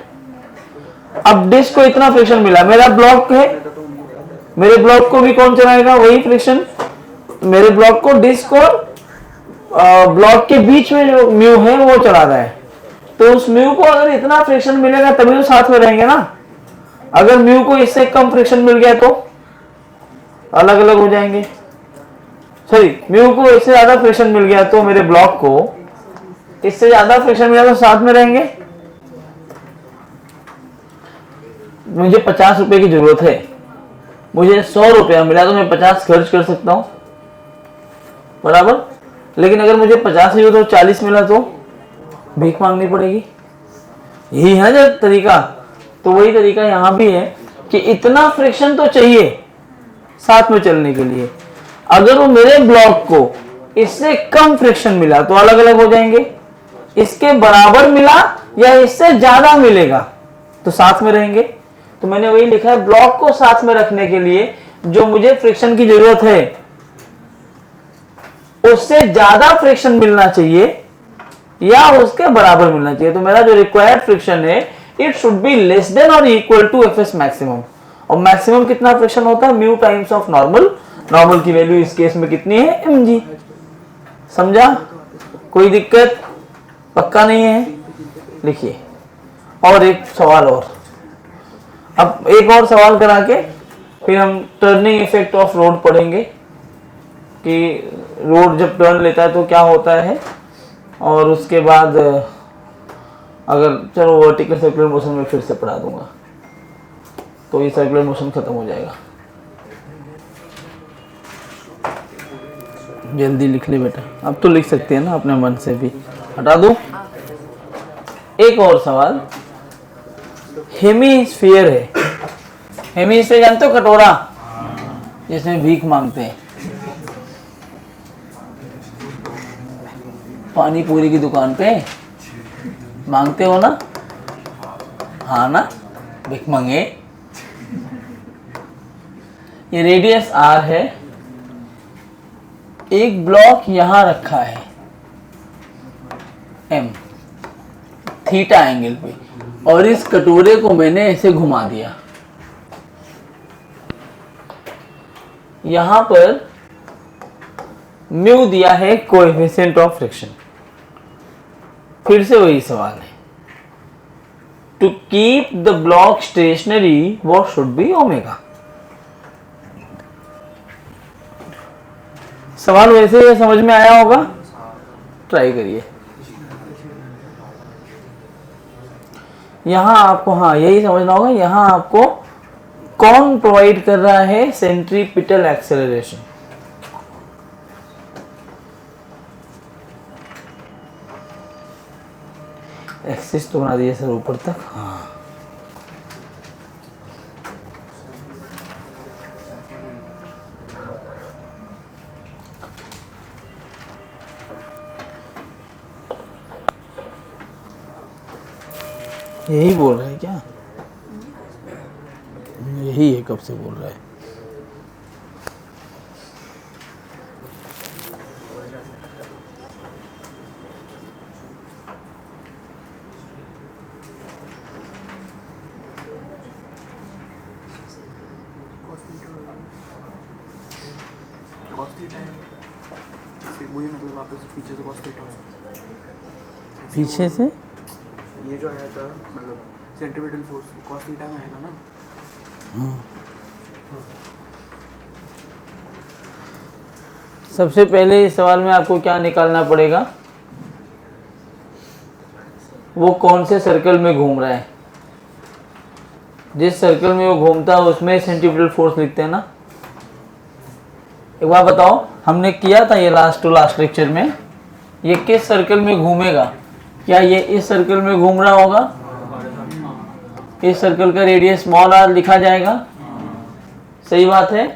अब डिस्क को इतना फ्रिक्शन मिला, मेरा ब्लॉक है, मेरे ब्लॉक को भी कौन चलाएगा? वही फ्रिक्शन। मेरे ब्लॉक को डिस्क और ब्लॉक के बीच में जो म्यू है वो चला रहा है, तो उस म्यू को अगर इतना फ्रिक्शन मिलेगा तभी तो साथ में रहेंगे ना। अगर म्यू को इससे कम फ्रिक्शन मिल गया तो अलग अलग हो जाएंगे। सॉरी, म्यू को इससे ज्यादा फ्रिक्शन मिल गया तो मेरे ब्लॉक को इससे ज्यादा फ्रिक्शन मिला तो साथ में रहेंगे। मुझे 50 रुपए की जरूरत है, मुझे 100 रुपया मिला तो मैं 50 खर्च कर सकता हूं, बराबर। लेकिन अगर मुझे 50 ही हो तो 40 मिला तो भीख मांगनी पड़ेगी। यही है जो तरीका। तो वही तरीका यहां भी है कि इतना फ्रिक्शन तो चाहिए साथ में चलने के लिए। अगर वो मेरे ब्लॉक को इससे कम फ्रिक्शन मिला तो अलग अलग हो जाएंगे, इसके बराबर मिला या इससे ज्यादा मिलेगा तो साथ में रहेंगे। तो मैंने वही लिखा है, ब्लॉक को साथ में रखने के लिए जो मुझे फ्रिक्शन की जरूरत है उससे ज्यादा फ्रिक्शन मिलना चाहिए या उसके बराबर मिलना चाहिए। तो मेरा जो रिक्वायर्ड फ्रिक्शन है it should be less than और इक्वल टू एफएस मैक्सिमम। और मैक्सिमम कितना फ्रिक्शन होता है? Mu times of normal. Normal की वैल्यू इस केस में कितनी है? mg। समझा? कोई दिक्कत? पक्का नहीं है? लिखिए। और एक सवाल और, अब एक और सवाल करा के फिर हम टर्निंग इफेक्ट ऑफ रोड पढ़ेंगे कि रोड जब टर्न लेता है तो क्या होता है, और उसके बाद अगर चलो वर्टिकल सर्कुलर मोशन में फिर से पढ़ा दूंगा तो ये सर्कुलर मोशन खत्म हो जाएगा। जल्दी लिख ले बेटा, अब तो लिख सकते हैं ना अपने मन से भी। हटा दूं? एक और सवाल, हेमीस्फीयर है। हेमीस्फीयर जानते हो? कटोरा जिसमें भीख मांगते हैं, पानी पूरी की दुकान पे मांगते हो ना, हाँ ना, भिखमंगे। ये रेडियस r है, एक ब्लॉक यहां रखा है m थीटा एंगल पे, और इस कटोरे को मैंने ऐसे घुमा दिया। यहां पर म्यू दिया है कोएफिशिएंट ऑफ फ्रिक्शन। फिर से वही सवाल है, to keep the block stationary what should be omega. सवाल वैसे समझ में आया होगा, ट्राई करिए। यहां आपको, हाँ यही समझना होगा, यहां आपको कौन प्रोवाइड कर रहा है सेंट्रीपिटल एक्सेलरेशन। एक्सिस तो बना दिया सर ऊपर तक, हाँ यही बोल रहा है क्या? यही है, कब से बोल रहा है। पीछे से cos थीटा, पीछे से ये जो आया था मतलब सेंट्रीपिटल फोर्स cos थीटा में आएगा ना। सबसे पहले इस सवाल में आपको क्या निकालना पड़ेगा, वो कौन से सर्कल में घूम रहा है। जिस सर्कल में वो घूमता है उसमें सेंट्रीपिटल फोर्स लिखते हैं ना। एक बार बताओ, हमने किया था ये लास्ट टू लास्ट लेक्चर में, ये किस सर्कल में घूमेगा? क्या ये इस सर्कल में घूम रहा होगा? इस सर्कल का रेडियस स्मॉल r लिखा जाएगा, सही बात है।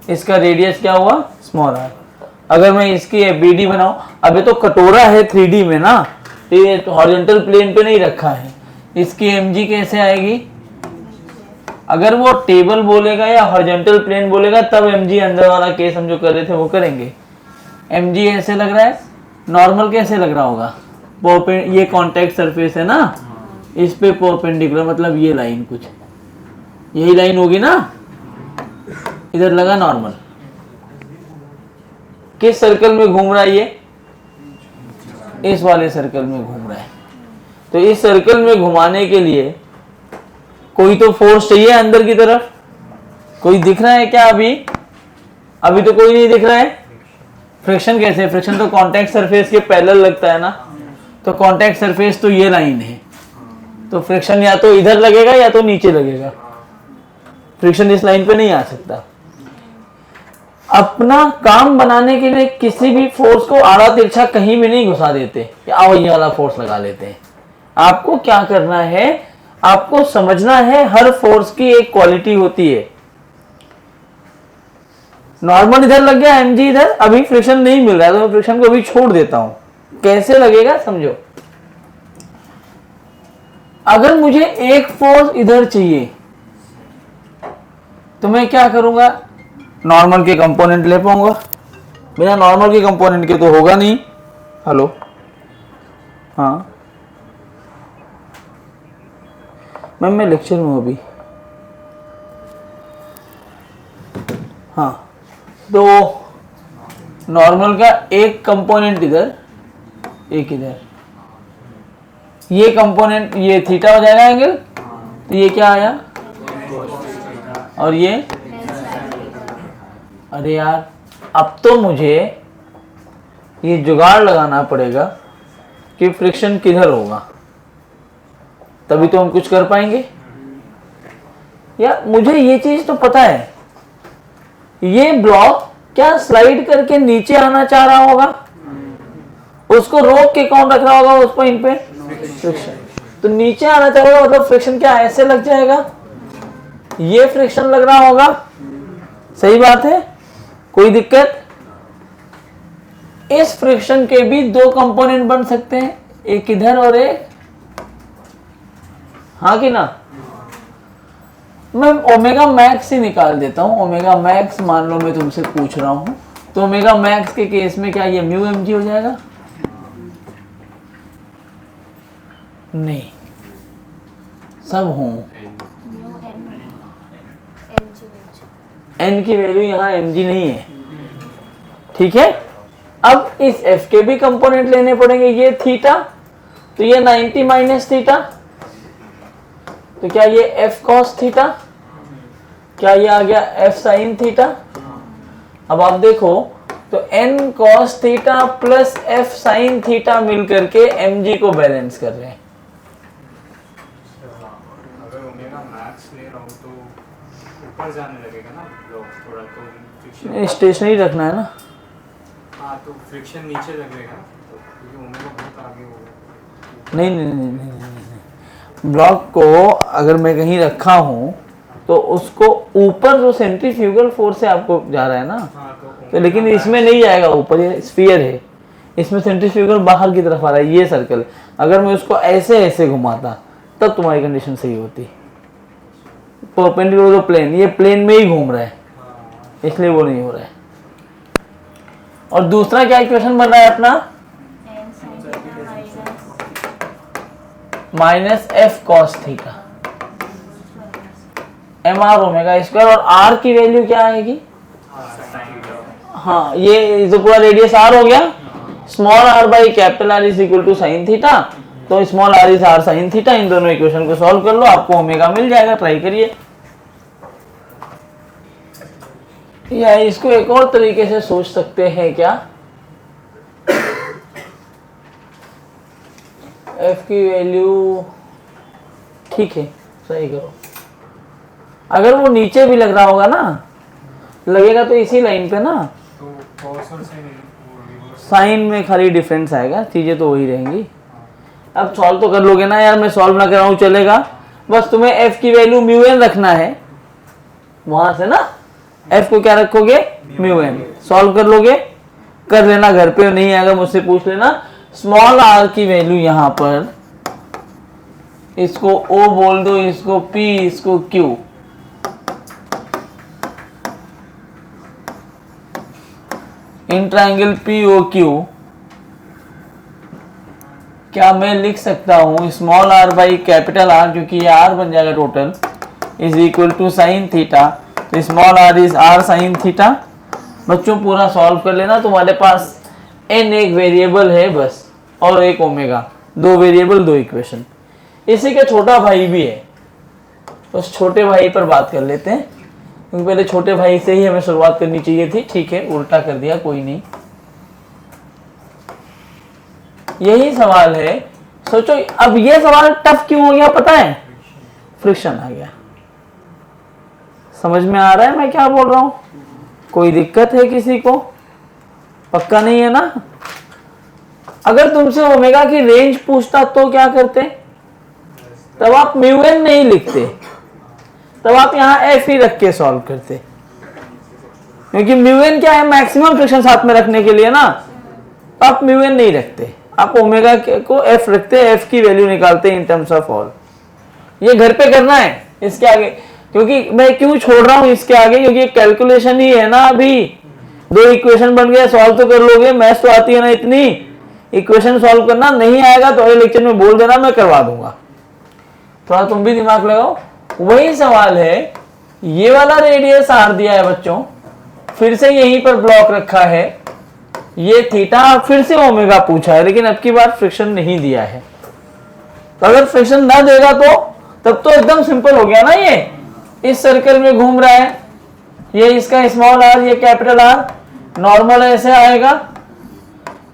इसका रेडियस क्या हुआ? Small r। अगर मैं इसकी BD बनाऊं, अभी तो कटोरा है 3D में ना, तो ये हॉरिजॉन्टल प्लेन पे नहीं रखा है, इसकी mg कैसे आएगी? अगर वो टेबल बोलेगा या हॉरिजॉन्टल प्लेन बोलेगा तब mg, अंदर वाला केस हम जो कर रहे थे वो करेंगे। mg ऐसे लग रहा है, नॉर्मल कैसे लग रहा होगा? ये कॉन्टैक्ट सरफेस है ना, इस पे परपेंडिकुलर, मतलब ये लाइन कुछ यही लाइन होगी ना, इधर लगा नॉर्मल। किस सर्कल में घूम रहा है ये? इस वाले सर्कल में घूम रहा है। तो इस सर्कल में घुमाने के लिए कोई तो फोर्स चाहिए अंदर की तरफ। कोई दिख रहा है क्या? अभी तो कोई नहीं दिख रहा है। फ्रिक्शन कैसे? फ्रिक्शन तो कांटेक्ट सरफेस के पैरेलल लगता है ना, तो कांटेक्ट सरफेस तो ये लाइन है, तो फ्रिक्शन या तो इधर लगेगा या तो नीचे लगेगा। फ्रिक्शन इस लाइन पे नहीं आ सकता। अपना काम बनाने के लिए किसी भी फोर्स को आड़ा तिरछा कहीं भी नहीं घुसा देते, या आओ ये वाला फोर्स लगा लेते हैं। आपको क्या करना है, आपको समझना है हर फोर्स की एक क्वालिटी होती है। नॉर्मल इधर लग गया, mg इधर, अभी फ्रिक्शन नहीं मिल रहा है तो मैं फ्रिक्शन को अभी छोड़ देता हूं। कैसे लगेगा समझो। अगर मुझे एक फोर्स इधर चाहिए तो मैं क्या करूंगा, नॉर्मल के कंपोनेंट ले पाऊंगा। बिना नॉर्मल के कंपोनेंट के तो होगा नहीं। हेलो, हाँ मैम मैं लेक्चर में हूँ अभी। हाँ, तो नॉर्मल का एक कंपोनेंट इधर, एक इधर, ये कंपोनेंट ये थीटा हो जाएगा एंगल, तो ये क्या आया, और ये, अरे यार अब तो मुझे ये जुगाड़ लगाना पड़ेगा कि फ्रिक्शन किधर होगा, तभी तो हम कुछ कर पाएंगे। या मुझे ये चीज तो पता है, ये ब्लॉक क्या स्लाइड करके नीचे आना चाह रहा होगा, उसको रोक के कौन रख रहा होगा उस पॉइंट पे, फ्रिक्शन। तो नीचे आना चाहेगा मतलब फ्रिक्शन क्या ऐसे लग जाएगा, ये फ्रिक्शन लग रहा होगा, सही बात है, कोई दिक्कत। इस फ्रिक्शन के भी दो कंपोनेंट बन सकते हैं, एक इधर और एक, हाँ कि ना? मैं ओमेगा मैक्स ही निकाल देता हूँ। ओमेगा मैक्स मान लो मैं तुमसे पूछ रहा हूँ, तो ओमेगा मैक्स के केस में क्या ये म्यू एम जी हो जाएगा? नहीं, सब हूँ एन की वैल्यू यहाँ एम जी नहीं है, ठीक है। अब इस एफ के भी कंपोनेंट लेने पड़ेंगे, ये थीटा, तो ये 90 माइनस थीटा, तो क्या ये एफ कॉस थीटा, क्या ये आ गया एफ साइन थीटा। अब आप देखो तो N cos theta plus F sine theta मिलकर के एम जी को बैलेंस कर रहे हैं। अगर ओमेगा मैक्स ले रहा हूँ तो ऊपर जाने लगेगा ना ब्लॉक थोड़ा, तो फ्रिक्शन स्टेशनरी रखना है ना। हाँ, तो फ्रिक्शन नीचे लगेगा ना, तो क्योंकि ओमेगा बहुत आगे होगा। नहीं नहीं नहीं नहीं, नहीं, नहीं। ब्लॉक को अगर मैं कहीं रखा हूँ तो उसको ऊपर जो सेंट्रीफ्यूगल फोर्स से आपको जा रहा है ना, हाँ, तो लेकिन इसमें नहीं जाएगा ऊपर, ये स्फीयर है, इसमें सेंट्रीफ्यूगल बाहर की तरफ आ रहा है, ये सर्कल। अगर मैं उसको ऐसे ऐसे घुमाता तब तुम्हारी कंडीशन सही होती। परपेंडिकुलर टू प्लेन, ये प्लेन में ही घूम रहा है, इसलिए वो नहीं हो रहा है। और दूसरा क्या इक्वेशन बन रहा है अपना? Minus F cos theta M R omega square, और आर की वैल्यू क्या आएगी? हाँ, ये जो पूरा रेडियस आर हो गया, small r by capital R is equal to sine theta, तो small r is R sine theta. इन दोनों इक्वेशन को सॉल्व कर लो, आपको ओमेगा मिल जाएगा, ट्राई करिए। या इसको एक और तरीके से सोच सकते हैं क्या, एफ की वैल्यू, ठीक है सही करो, अगर वो नीचे भी लग रहा होगा ना, लगेगा तो इसी लाइन पे ना, तो कॉस और साइन रिवर्स साइन में खाली डिफरेंस आएगा, चीजें तो वही रहेंगी। अब सॉल्व तो कर लोगे ना यार, मैं सॉल्व ना कराऊं चलेगा, बस तुम्हें एफ की वैल्यू म्यू एन रखना है वहां से ना, एफ को क्या रखोगे? Mu N. सॉल्व कर लोगे, कर लेना, घर पे नहीं आएगा मुझसे पूछ लेना। स्मॉल आर की वैल्यू यहां पर, इसको ओ बोल दो, इसको पी, इसको Q, in triangle P O Q क्या मैं लिख सकता हूं small r by capital R, क्योंकि ये आर बन जाएगा total, is equal to sine theta, तो small r is R sine theta. बच्चों पूरा सॉल्व कर लेना, तुम्हारे पास एन एक वेरिएबल है बस, और एक ओमेगा, दो वेरिएबल दो इक्वेशन। इसी का छोटा भाई भी है, उस छोटे भाई पर बात कर लेते हैं, क्योंकि पहले छोटे भाई से ही हमें शुरुआत करनी चाहिए थी। ठीक है, उल्टा कर दिया, कोई नहीं। यही सवाल है, सोचो। अब ये सवाल टफ क्यों हो गया पता है? फ्रिक्शन आ गया। समझ में आ रहा है मैं क्या बोल रहा हूं? कोई दिक्कत है किसी को? पक्का नहीं है ना? अगर तुमसे ओमेगा की रेंज पूछता तो क्या करते? तब आप म्यू एन नहीं लिखते, तब आप यहां एफ ही रख के सॉल्व करते, क्योंकि म्यू एन क्या है? मैक्सिमम फ्रिक्शन साथ में रखने के लिए ना, आप म्यू एन नहीं रखते, आप ओमेगा को एफ रखते, एफ की वैल्यू निकालते इन टर्म्स ऑफ ऑल। ये घर पे करना है इसके आगे, क्योंकि मैं क्यों छोड़ रहा हूं इसके आगे, क्योंकि कैलकुलेशन ही है ना। अभी दो इक्वेशन बन गया, सॉल्व तो कर लोगे, मैथ्स तो आती है ना इतनी, इक्वेशन सॉल्व करना नहीं आएगा तो अगले लेक्चर में बोल देना, मैं करवा दूंगा। थोड़ा तुम भी दिमाग लगाओ। वही सवाल है, ये वाला रेडियस आर दिया है बच्चों, फिर से यहीं पर ब्लॉक रखा है, ये थीटा, फिर से ओमेगा पूछा है, लेकिन अब की बार फ्रिक्शन नहीं दिया है। तो अगर फ्रिक्शन ना देगा तो तब तो एकदम सिंपल हो गया ना, ये इस सर्कल में घूम रहा है, ये इसका स्मॉल आर, ये कैपिटल आर, नॉर्मल ऐसे आएगा,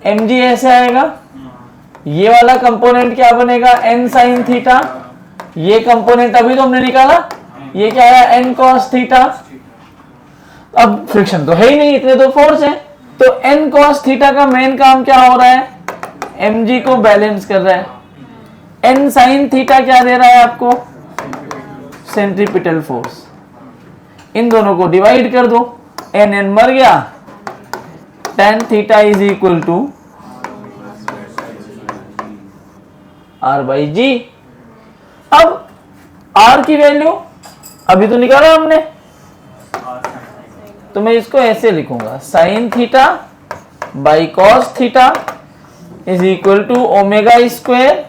एम जी ऐसे आएगा, ये वाला कंपोनेंट क्या बनेगा? एन साइन थीटा, ये कंपोनेंट अभी तो हमने निकाला, ये क्या है? N cos theta. अब फ्रिक्शन तो है ही नहीं, इतने तो फोर्स है, तो एन कॉस थीटा का मेन काम क्या हो रहा है? एम जी को बैलेंस कर रहा है। एन साइन थीटा क्या दे रहा है आपको? Centripetal force. इन दोनों को डिवाइड कर दो, एन एन मर गया, tan theta is equal to r by g. अब आर की वैल्यू अभी तो निकाला हमने, तो मैं इसको ऐसे लिखूंगा, sine theta by cos theta is equal to omega square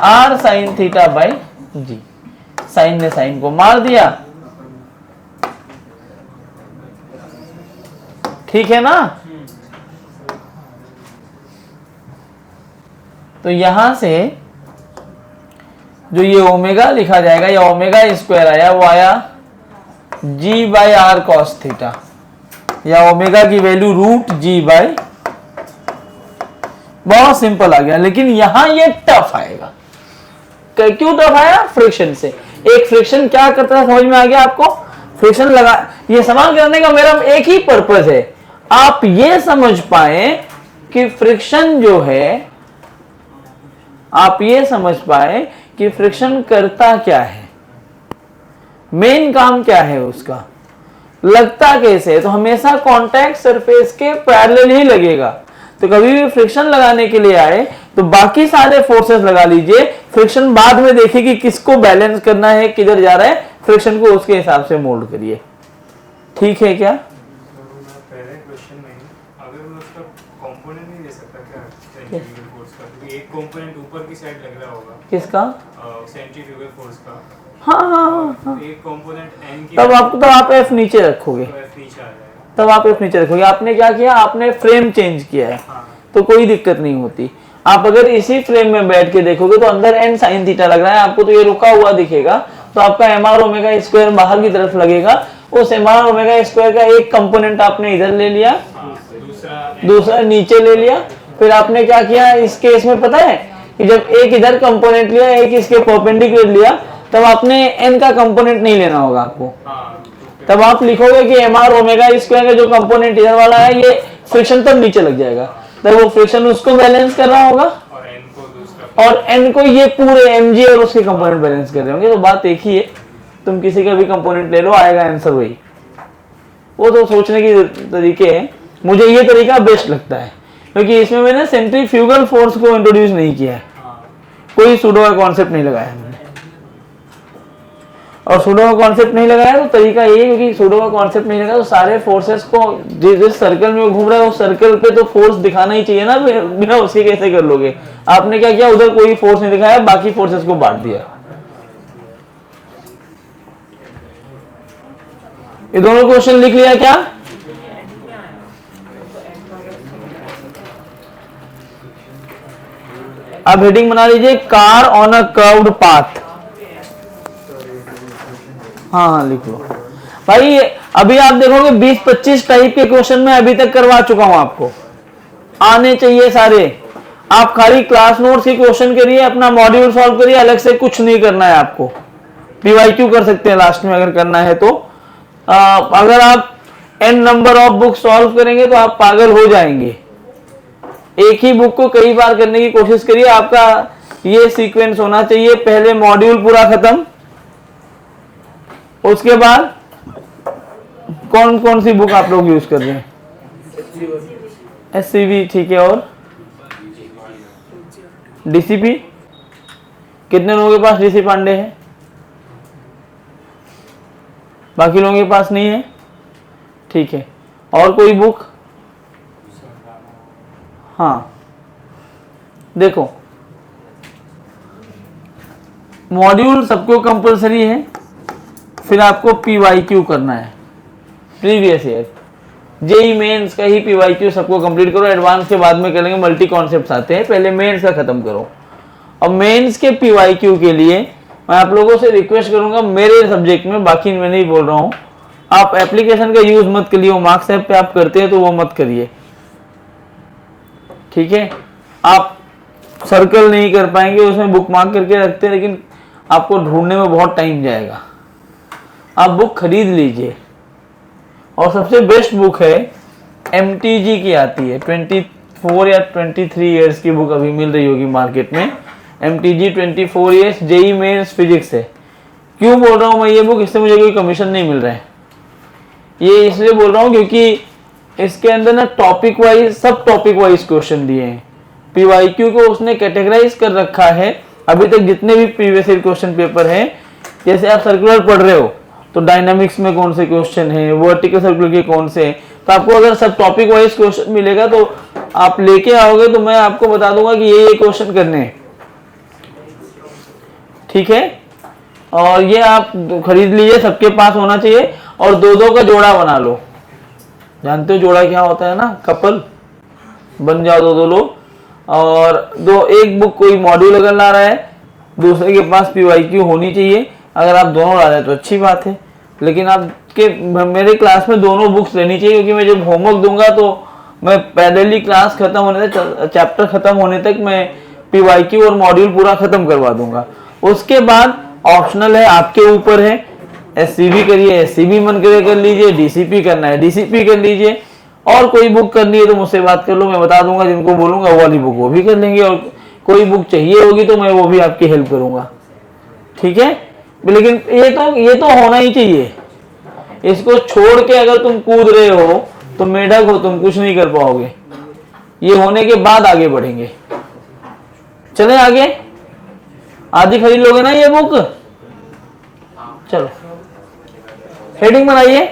r sine theta by g. Sine ने साइन को मार दिया, ठीक है ना। तो यहां से जो ये ओमेगा लिखा जाएगा या ओमेगा स्क्वायर आया वो आया जी बाई आर कॉस थीटा, या ओमेगा की वैल्यू रूट जी बाई, बहुत सिंपल आ गया। लेकिन यहां ये टफ आएगा। क्यों टफ आया? फ्रिक्शन से। एक फ्रिक्शन क्या करता है समझ में आ गया आपको? फ्रिक्शन लगा, ये सवाल करने का मेरा एक ही पर्पस है, आप ये समझ पाए कि फ्रिक्शन जो है, आप ये समझ पाए कि फ्रिक्शन करता क्या है, मेन काम क्या है उसका, लगता कैसे है। तो हमेशा कांटेक्ट सरफेस के पैरेलल ही लगेगा। तो कभी भी फ्रिक्शन लगाने के लिए आए तो बाकी सारे फोर्सेस लगा लीजिए, फ्रिक्शन बाद में देखिए कि किसको बैलेंस करना है, किधर जा रहा है, फ्रिक्शन को उसके हिसाब से मोल्ड करिए। ठीक है क्या? पहले क्वेश्चन में अगर मैं उसका कंपोनेंट नहीं ले सकता क्या सेंट्रीफ्यूगल फोर्स का, क्योंकि एक कंपोनेंट ऊपर की साइड लग रहा होगा किसका? सेंट्रीफ्यूगल फोर्स का। हाँ। एक कंपोनेंट एन की, तब आप एफ नीचे रखोगे, तो F नीचे आ जाएगा। तब आप एफ नीचे रखोगे। आपने क्या किया? आपने फ्रेम चेंज किया है, हाँ। तो कोई दिक्कत नहीं होती। आप अगर इसी फ्रेम में बैठ के देखोगे तो अंदर एन साइन थीटा लग रहा है आपको, तो ये रुका हुआ दिखेगा, तो आपका एम आर ओमेगा स्क्वायर बाहर की तरफ लगेगा। उस एम आर ओमेगा स्क्वायर का एक कंपोनेंट आपने इधर ले लिया, दूसरा नीचे ले लिया। फिर आपने क्या किया इस केस में पता है कि जब एक इधर कंपोनेंट लिया, एक इसके परपेंडिकुलर लिया, तब आपने एन का कंपोनेंट नहीं लेना होगा आपको। तब आप लिखोगे कि एम आर ओमेगा स्क्वायर का जो कंपोनेंट इधर वाला है ये फ्रिक्शन तब नीचे लग जाएगा, तब वो फ्रिक्शन उसको बैलेंस कर रहा होगा और एन को ये पूरे एम जी और उसके कंपोनेंट बैलेंस कर रहे होंगे। तो बात एक ही है, तुम किसी का भी कंपोनेंट ले लो, आएगा आंसर वही। वो तो सोचने की तरीके हैं, मुझे ये तरीका बेस्ट लगता है क्योंकि इसमें मैंने सेंट्रीफ्यूगल फोर्स को इंट्रोड्यूस नहीं किया है, कोई सूडो का कॉन्सेप्ट नहीं लगाया मैंने। और सूडो का कॉन्सेप्ट नहीं लगाया तो तरीका ये, क्योंकि सूडो का कॉन्सेप्ट नहीं लगाया तो सारे फोर्सेस को जिस सर्कल में वो घूम रहा है उस सर्कल पे तो फोर्स दिखाना ही चाहिए ना, बिना उसके कैसे कर लोगे। आपने क्या किया, उधर कोई फोर्स नहीं दिखाया, बाकी फोर्सेस को बांट दिया। ये दोनों क्वेश्चन लिख लिया क्या? अब हेडिंग बना लीजिए, car on a curved path. हाँ लिख लो भाई। अभी आप देखोगे 20-25 टाइप के क्वेश्चन में अभी तक करवा चुका हूं, आपको आने चाहिए सारे। आप खाली क्लास नोट्स के क्वेश्चन करिए, अपना मॉड्यूल सॉल्व करिए, अलग से कुछ नहीं करना है आपको। पीवाईक्यू कर सकते हैं लास्ट में अगर करना है तो। अगर आप n number of book solve करेंगे तो आप पागल हो जाएंगे। एक ही बुक को कई बार करने की कोशिश करिए। आपका ये सीक्वेंस होना चाहिए, पहले मॉड्यूल पूरा खत्म, उसके बाद कौन कौन सी बुक आप लोग यूज कर रहे हैं? SCV, ठीक है, और DCP। कितने लोगों के पास डीसी पांडे है? बाकी लोगों के पास नहीं है, ठीक है। और कोई बुक? हाँ देखो, मॉड्यूल सबको कंपलसरी है, फिर आपको पीवाईक्यू करना है प्रीवियस ईयर। जेई मेंस का ही पीवाईक्यू सबको कंप्लीट करो, एडवांस के बाद में करेंगे, मल्टी कॉन्सेप्ट्स आते हैं, पहले मेंस का खत्म करो। और मेंस के पीवाईक्यू के लिए मैं आप लोगों से रिक्वेस्ट करूंगा, मेरे सब्जेक्ट में, बाकी मैं नहीं बोल रहा हूं, आप एप्लीकेशन का यूज मत करिए। वो मार्क्स ऐप पे आप करते हैं तो वो मत करिए, ठीक है। आप सर्कल नहीं कर पाएंगे, उसमें बुक मार्क करके रखते हैं, लेकिन आपको ढूंढने में बहुत टाइम जाएगा। आप बुक खरीद लीजिए, और सबसे बेस्ट बुक है MTG की आती है, 24 या 23 इयर्स की बुक अभी मिल रही होगी मार्केट में। MTG 24 years JEE Mains physics है। क्यों बोल रहा हूँ मैं ये बुक? इससे मुझे कोई कमीशन नहीं मिल रहा है, ये इसलिए बोल रहा हूँ क्योंकि इसके अंदर ना टॉपिक वाइज, सब टॉपिक वाइज क्वेश्चन दिए हैं। पीवाईक्यू को उसने कैटेगराइज कर रखा है। अभी तक जितने भी प्रीवियस ईयर क्वेश्चन पेपर हैं जैसे आप सर्कुलर पढ़ रहे हो तो डायनामिक्स में कौन से क्वेश्चन है, वर्टिकल सर्कुलर के कौन से, तो आपको अगर सब टॉपिक वाइज क्वेश्चन मिलेगा तो आप लेके आओगे तो मैं आपको बता दूंगा कि ये क्वेश्चन करने हैं, ठीक है। और ये आप खरीद लीजिए, सबके पास होना चाहिए। और दो दो का जोड़ा बना लो, जानते हो जोड़ा क्या होता है ना, कपल बन जाओ दो दो लोग। और दो एक बुक कोई मॉड्यूल अगर ला रहा है, दूसरे के पास PYQ होनी चाहिए। अगर आप दोनों ला रहे हैं तो अच्छी बात है, लेकिन आपके मेरे क्लास में दोनों बुक्स लेनी चाहिए, क्योंकि मैं जब होमवर्क दूंगा तो मैं पैरेलली क्लास खत्म होने तक, चैप्टर खत्म होने तक मैं PYQ और मॉड्यूल पूरा खत्म करवा दूंगा। उसके बाद ऑप्शनल है, आपके ऊपर है, SCB करिए, SCB मन करे कर लीजिए, DCP करना है DCP कर लीजिए, और कोई बुक करनी है तो मुझसे बात कर लो, मैं बता दूंगा। जिनको बोलूंगा वो वाली बुक वो भी कर लेंगे, और कोई बुक चाहिए होगी तो मैं वो भी आपकी हेल्प करूंगा, ठीक है। लेकिन ये तो होना ही चाहिए। इसको छोड़ के अगर तुम कूद रहे हो तो मेढक हो, तुम कुछ नहीं कर पाओगे। ये होने के बाद आगे बढ़ेंगे। चले आगे, आदि खरीद लोगे ना ये बुक, चलो हेडिंग बनाइए,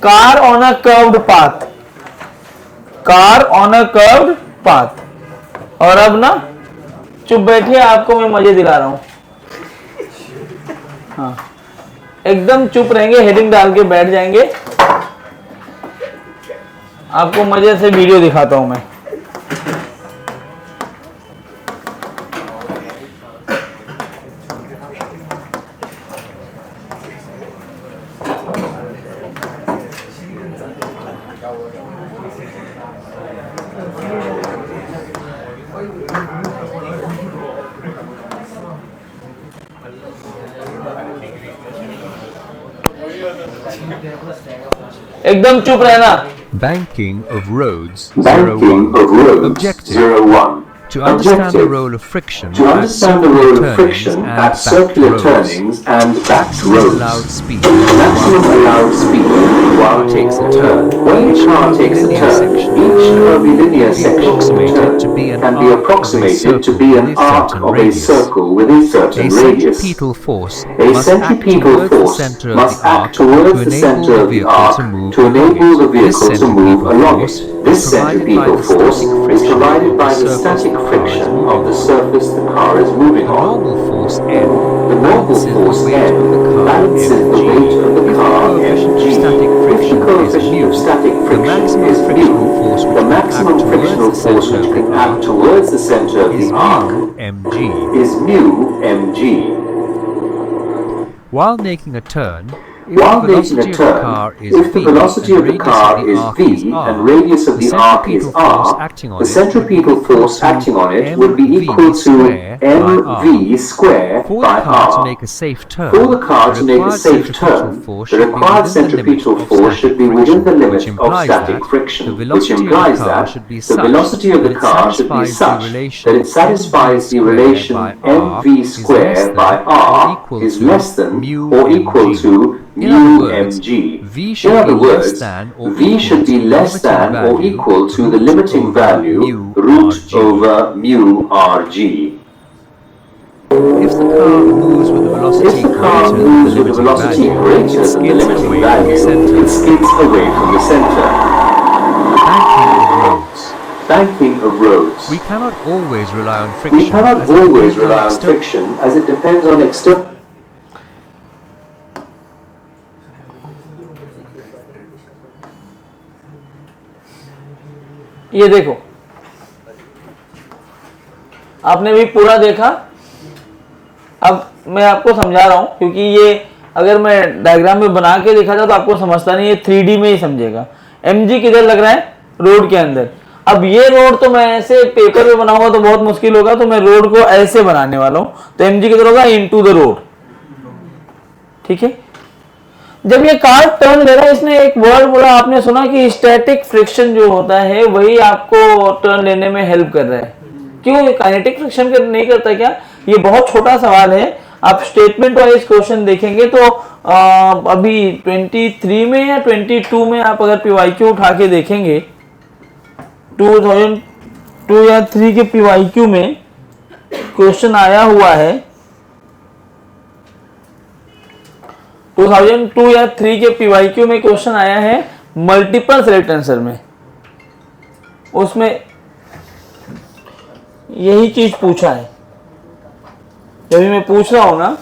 car on a curved path, car on a curved path. और अब ना चुप बैठिए, आपको मैं मजे दिला रहा हूं। हाँ, एकदम चुप रहेंगे, हेडिंग डाल के बैठ जाएंगे, आपको मजे से वीडियो दिखाता हूं मैं। एकदम चुप रहना। Banking of roads Banking 01. of roads Objective. 01. To understand the Objective. role of friction To at understand the circular role of turnings friction and at backed circular roads. turnings and backed Maximum roads. allowed speed Maximum allowed speed while takes a turn. When a car takes a Linear turn, section each curvilinear be section approximated to be an can be arc of a approximated to be an circle with a arc certain of a radius. circle with a certain A radius. centripetal force A must act centripetal towards the force center of must the act arc towards to the enable center the of the vehicle arc to move to along enable the it. This vehicle to move centripetal along force it. This is provided by centripetal the force static is friction provided of by the the surface static the car is friction moving of the on. surface the car is moving The on. normal force N The normal balances force the weight N of the car balances the mg. weight of the If the car coefficient of mg. static If the friction is coefficient mu, of static the friction maximum is frictional mu, force which the can maximum act frictional towards the force center which of the can act arc towards the center of is the mu arc mg. is mu mg. While making a turn, if While the making velocity a of the turn, car is if the v velocity and of the radius car of the is arc v is r, and radius of the the arc centripetal is force r, acting on the it would be centripetal equal force to acting on it would be mv equal to square by r. mv square For by the car to r. make a safe turn, For the car the to make a required safe centripetal turn, force the should be required within the limit centripetal of force static should be within the friction, limit which of implies static that friction, the which velocity of the implies car that should be the such velocity of that the it car should be satisfies the such relation that it satisfies the mv relation square by r mv is square less by than or r equal is to less than mu or equal mg. to In other mu words, mg. v In should other be less words, than or v equal should be to the less limiting than or value equal to the root limiting over value mu root rg. over mu rg. If the car moves with a velocity If the car greater than moves the with a limiting velocity value, greater it than the skids limiting away from the value, center. it skids away from the center. Banking of roads. Banking of roads. We cannot always rely on friction. We cannot as it always depends on rely on external friction as it depends on external. ये देखो, आपने भी पूरा देखा। अब मैं आपको समझा रहा हूं, क्योंकि ये अगर मैं डायग्राम में बना के दिखाता तो आपको समझता नहीं, ये 3D में ही समझेगा। mg किधर लग रहा है? रोड के अंदर। अब ये रोड तो मैं ऐसे पेपर पे बनाऊंगा तो बहुत मुश्किल होगा, तो मैं रोड को ऐसे बनाने वाला हूं। तो mg किधर होगा? इनटू द रोड, ठीक है। जब ये कार टर्न ले रहा है, इसने एक वर्ड बोला, आपने सुना कि स्टैटिक फ्रिक्शन जो होता है वही आपको टर्न लेने में हेल्प कर रहा है। क्यों? काइनेटिक फ्रिक्शन नहीं करता क्या? ये बहुत छोटा सवाल है। आप स्टेटमेंट वाइज क्वेश्चन देखेंगे तो अभी 23 में या 22 में आप अगर PYQ उठा के देखेंगे, 2002 या 3 के PYQ में क्वेश्चन आया हुआ है 2002 या 3 के PYQ में क्वेश्चन आया है मल्टीपल सेलेक्ट आंसर में, उसमें यही चीज पूछा है। जब मैं पूछ रहा हूं ना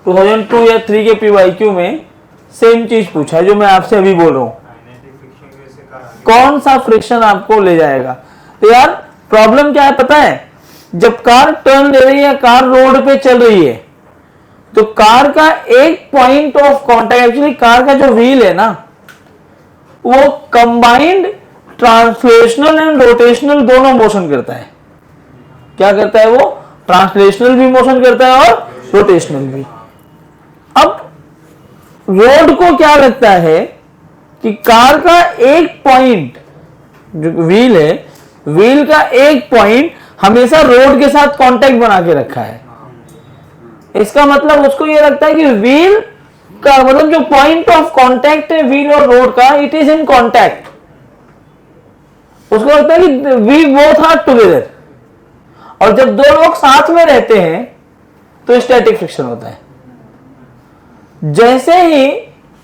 2002 या 3 के PYQ में सेम चीज पूछा है जो मैं आपसे अभी बोल रहा हूं। काइनेटिक फ्रिक्शन की वजह से कार आगे कौन सा फ्रिक्शन आपको ले जाएगा? तो यार प्रॉब्लम क्या है पता है, जब कार टर्न ले रही है, कार रोड पे चल रही है, तो कार का एक point of contact, actually car का जो व्हील है ना वो कंबाइंड ट्रांसलेशनल एंड रोटेशनल दोनों मोशन करता है। क्या करता है वो? ट्रांसलेशनल भी मोशन करता है और रोटेशनल भी। अब रोड को क्या लगता है कि कार का एक पॉइंट जो व्हील है, व्हील का एक पॉइंट हमेशा रोड के साथ कांटेक्ट बना के रखा है। इसका मतलब उसको ये लगता है कि व्हील का मतलब जो पॉइंट ऑफ कांटेक्ट है व्हील और रोड का, इट इज इन कांटेक्ट। उसको लगता है कि वी बोथ आर टुगेदर। और जब दो लोग साथ में रहते हैं तो स्टैटिक फ्रिक्शन होता है। जैसे ही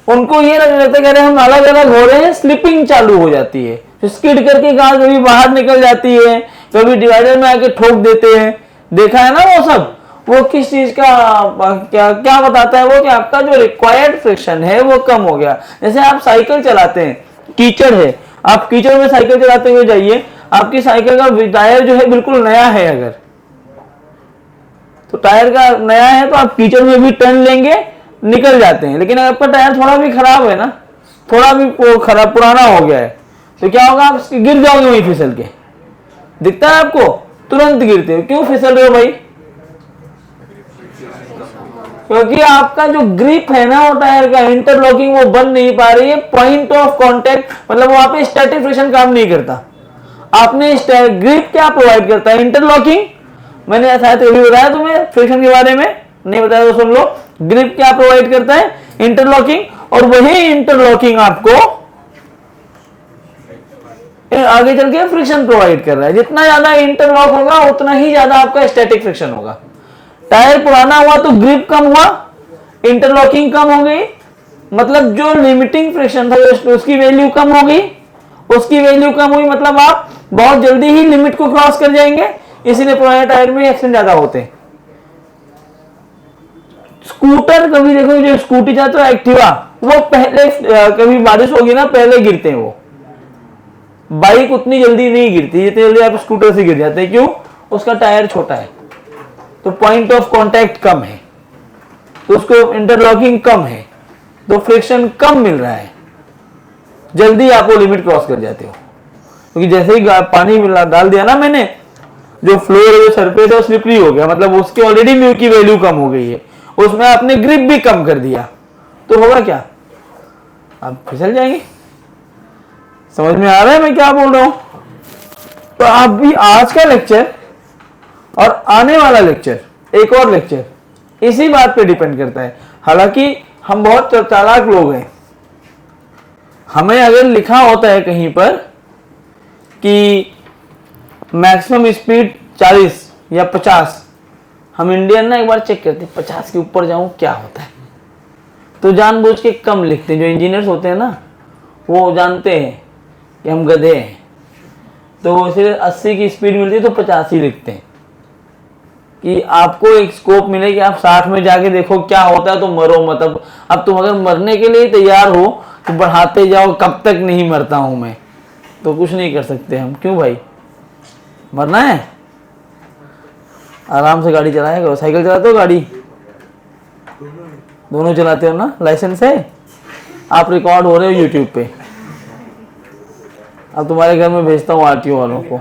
उनको ये लगने लगता है कि अरे हम अलग अलग हो रहे हैं, स्लिपिंग चालू हो जाती है, स्किड करके कार कभी बाहर निकल जाती है, कभी डिवाइडर में आके ठोक देते हैं। देखा है ना वो सब? वो किस चीज का क्या क्या बताता है वो? कि आपका जो रिक्वायर्ड फ्रिक्शन है वो कम हो गया। जैसे आप साइकिल चलाते हैं, कीचड़ है, आप कीचड़ में साइकिल चलाते हुए जाइए, आपकी साइकिल का टायर जो है बिल्कुल नया है, अगर तो टायर का नया है तो आप कीचड़ में भी टर्न लेंगे, निकल जाते हैं। लेकिन अगर आपका टायर थोड़ा भी खराब है ना, थोड़ा भी वो खराब पुराना हो गया है, तो क्या होगा? आप गिर जाओगे वहीं फिसल के। दिखता है आपको? तुरंत गिरते हो। क्यों फिसल रहे हो भाई? क्योंकि आपका जो ग्रिप है ना वो टायर का, इंटरलॉकिंग वो बन नहीं पा रही है। पॉइंट ऑफ कांटेक्ट मतलब वहां पे स्टैटिक फ्रिक्शन काम नहीं करता। आपने ग्रिप क्या प्रोवाइड करता है? इंटरलॉकिंग। मैंने शायद कभी बताया तुम्हें फ्रिक्शन के बारे में, नहीं बताया तो सुन लो। ग्रिप क्या प्रोवाइड करता है? इंटरलॉकिंग। और वही इंटरलॉकिंग आपको आगे चल के फ्रिक्शन प्रोवाइड कर रहा है। जितना ज्यादा इंटरलॉक होगा उतना ही ज्यादा आपका स्टैटिक फ्रिक्शन होगा। टायर पुराना हुआ तो ग्रिप कम हुआ, इंटरलॉकिंग कम हो गई, मतलब जो लिमिटिंग फ्रिक्शन था उसकी वैल्यू कम हो गई। उसकी वैल्यू कम हुई मतलब आप बहुत जल्दी ही लिमिट को क्रॉस कर जाएंगे, इसीलिए पुराने टायर में एक्सीडेंट ज्यादा होते हैं। स्कूटर कभी देखो, जो स्कूटी जाते हो एक्टिवा, वो पहले कभी बारिश होगी ना पहले गिरते हैं वो। बाइक उतनी जल्दी नहीं गिरती जितनी जल्दी आप स्कूटर से गिर जाते हैं। क्यों? उसका टायर छोटा है, तो पॉइंट ऑफ कांटेक्ट कम है, तो उसको इंटरलॉकिंग कम है, तो फ्रिक्शन कम मिल रहा है, जल्दी आप वो लिमिट क्रॉस कर जाते हो। क्योंकि जैसे ही पानी डाल दिया ना मैंने, जो फ्लोर जो सरफेस है वो स्लिपरी हो गया, मतलब उसकी ऑलरेडी म्यू की वैल्यू कम हो गई है, उसमें आपने ग्रिप भी कम कर दिया, तो होगा क्या? आप फिसल जाएंगे। समझ में आ रहा है मैं क्या बोल रहा हूं? तो आप भी आज का लेक्चर और आने वाला लेक्चर, एक और लेक्चर इसी बात पे डिपेंड करता है। हालांकि हम बहुत चालाक लोग हैं, हमें अगर लिखा होता है कहीं पर कि मैक्सिमम स्पीड 40 या 50, हम इंडियन ना एक बार चेक करते हैं 50 के ऊपर जाऊं क्या होता है, तो जानबूझ के कम लिखते हैं। जो इंजीनियर्स होते हैं ना वो जानते हैं कि हम गधे हैं, तो वो इसीलिए 80 की स्पीड मिलती है तो 50 ही लिखते हैं कि आपको एक स्कोप मिले कि आप 60 में जाके देखो क्या होता है, तो मरो मत। अब तुम अगर मरने के लिए तैयार हो तो बढ़ाते जाओ, कब तक नहीं मरता हूं मैं, तो कुछ नहीं कर सकते हम। क्यों भाई? मरना है? आराम से गाड़ी चलाया करो। साइकिल चलाते हो, गाड़ी दोनों चलाते हो ना? लाइसेंस है? आप रिकॉर्ड हो रहे हो यूट्यूब पे। अब तुम्हारे घर में भेजता हूँ आरटीओ वालों को,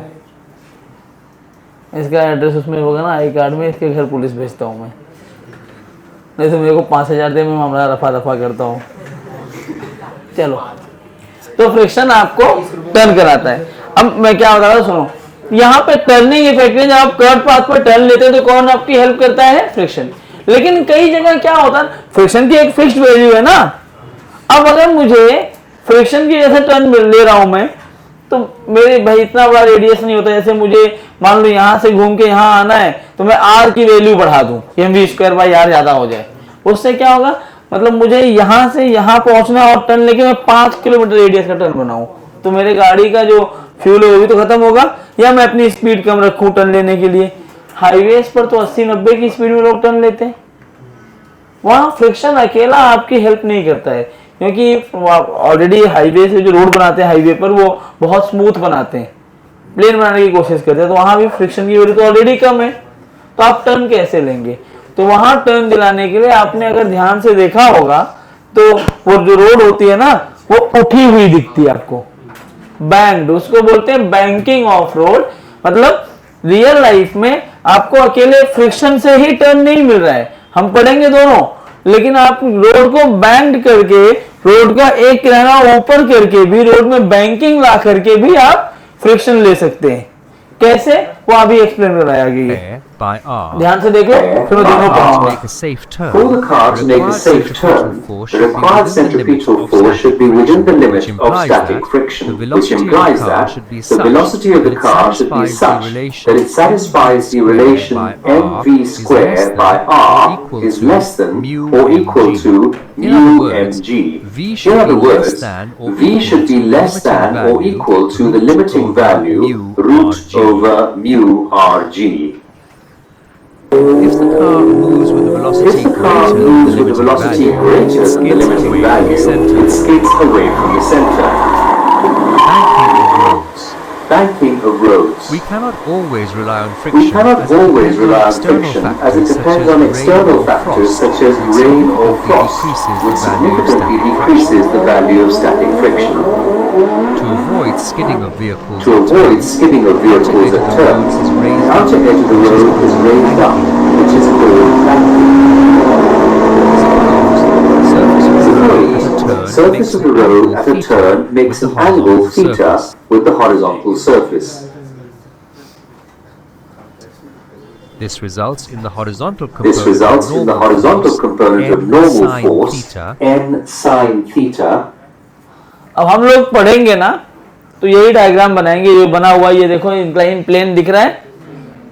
इसका एड्रेस उसमें होगा ना आई कार्ड में, इसके घर पुलिस भेजता हूँ मैं, नहीं तो मेरे को 5000 दे, मैं मामला रफा दफा करता हूँ। चलो, तो फ्रिक्शन आपको टर्न कराता है। अब मैं क्या बता रहा हूँ सुनो, यहाँ पे टर्निंग इफेक्ट है, जब आप कर्व पाथ पर टर्न लेते हैं तो कौन आपकी हेल्प करता है? फ्रिक्शन। लेकिन कई जगह क्या होता है, फ्रिक्शन की एक फिक्स्ड वैल्यू है ना। अब अगर मुझे फ्रिक्शन की जैसे टर्न ले रहा हूं मैं, तो मेरे भाई इतना बड़ा रेडियस नहीं होता। जैसे मुझे मान लो यहां से घूम के यहां आना है, तो मैं आर की वैल्यू बढ़ा दूं कि mv² बाई आर ज्यादा हो जाए। उससे क्या होगा? मतलब मुझे यहाँ से यहाँ पहुंचना और टर्न लेके मैं 5 किलोमीटर रेडियस का टर्न बनाऊं, तो मेरे गाड़ी का जो फ्यूल है वो भी तो खत्म होगा, या मैं अपनी स्पीड कम रखूं टर्न लेने के लिए। हाईवेज पर तो 80-90 की स्पीड में लोग टर्न लेते हैं। वहाँ फ्रिक्शन अकेला आपकी हेल्प नहीं करता है, क्योंकि ऑलरेडी हाईवे से जो रोड बनाते हैं हाईवे पर वो बहुत स्मूथ बनाते हैं, प्लेन बनाने की कोशिश करते हैं, तो वहां भी फ्रिक्शन की वैल्यू तो ऑलरेडी कम है, तो आप टर्न कैसे लेंगे। तो वहां टर्न दिलाने के लिए आपने अगर ध्यान से देखा होगा तो वो जो रोड होती है ना वो उठी हुई दिखती है आपको, बैंक्ड, उसको बोलते हैं बैंकिंग ऑफ रोड। मतलब रियल लाइफ में आपको अकेले फ्रिक्शन से ही टर्न नहीं मिल रहा है, हम पढ़ेंगे दोनों, लेकिन आप रोड को बैंक्ड करके, रोड का एक किनारा ऊपर करके भी, रोड में बैंकिंग ला करके भी आप फ्रिक्शन ले सकते हैं। कैसे, वो अभी एक्सप्लेन कराया गया है, by R. ध्यान से देखो, फिर मैं दोनों To पढ़ाऊंगा। make a safe turn, For the car to make a safe turn, the required centripetal force should be within the limit of static friction, which implies that the velocity of the car should be such that it satisfies the relation mv square by r is less than or equal to mu mg. In other words, v should be less than or equal to the limiting value root over mu rg. If the car moves with a velocity If the car moves with a velocity greater than the limiting value, it skids away from the center. Banking of roads. Banking of roads. We cannot always rely on friction. We cannot as it always depends rely on external friction as factors it such depends as on rain external or factors frost, such as which rain or significantly frost, decreases the which value of static significantly friction. decreases the value of static friction. To avoid skidding of vehicles, To avoid skidding of vehicles at turns, the outer edge of the road is raised up, which is called banking. the surface of the road at a turn makes an angle theta with the horizontal surface. This results in the horizontal This component results of in the normal horizontal force, component of N normal sin force, theta, n sine theta. अब हम लोग पढ़ेंगे ना तो यही diagram बनाएंगे, ये बना हुआ, ये देखो इंक्लाइन प्लेन दिख रहा है,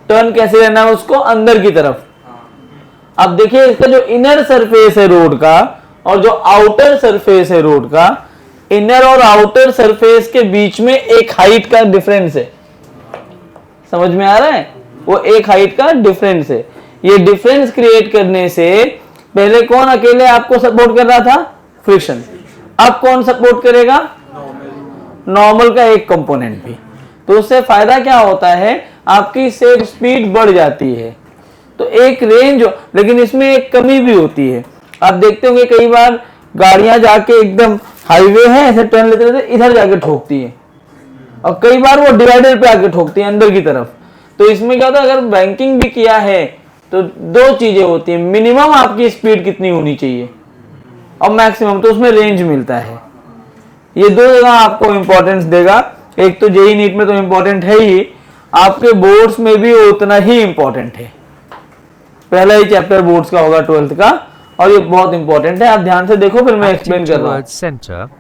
टर्न कैसे लेना है उसको अंदर की तरफ। अब देखिए इसका जो इनर सरफेस है रोड का और जो आउटर सरफेस है रोड का, इनर और आउटर सरफेस के बीच में एक हाइट का डिफरेंस है, समझ में आ रहा है, वो एक हाइट का डिफरेंस है। ये डिफरेंस क्रिएट करने से पहले कौन अकेले आपको सपोर्ट कर रहा था, फ्रिक्शन, अब कौन सपोर्ट करेगा, नॉर्मल का एक कंपोनेंट भी। तो उससे फायदा क्या होता है, आपकी सेफ स्पीड बढ़ जाती है, तो एक रेंज, लेकिन इसमें एक कमी भी होती है। आप देखते होंगे कई बार गाड़ियां जाके एकदम हाईवे है ऐसे टर्न लेते रहते इधर जाके ठोकती है, और कई बार वो डिवाइडर पे आके ठोकती है अंदर की तरफ। तो इसमें क्या होता है, अगर बैंकिंग भी किया है तो दो चीजें होती है, मिनिमम आपकी स्पीड कितनी होनी चाहिए और मैक्सिमम, तो उसमें रेंज मिलता है। ये दो जगह आपको इंपॉर्टेंस देगा, एक तो जेईई नीट में तो इंपॉर्टेंट है ही, आपके बोर्ड्स में भी उतना ही इंपॉर्टेंट है। पहला ही चैप्टर बोर्ड्स का होगा 12th का, और ये बहुत इंपॉर्टेंट है, आप ध्यान से देखो, फिर मैं एक्सप्लेन कर रहा हूँ।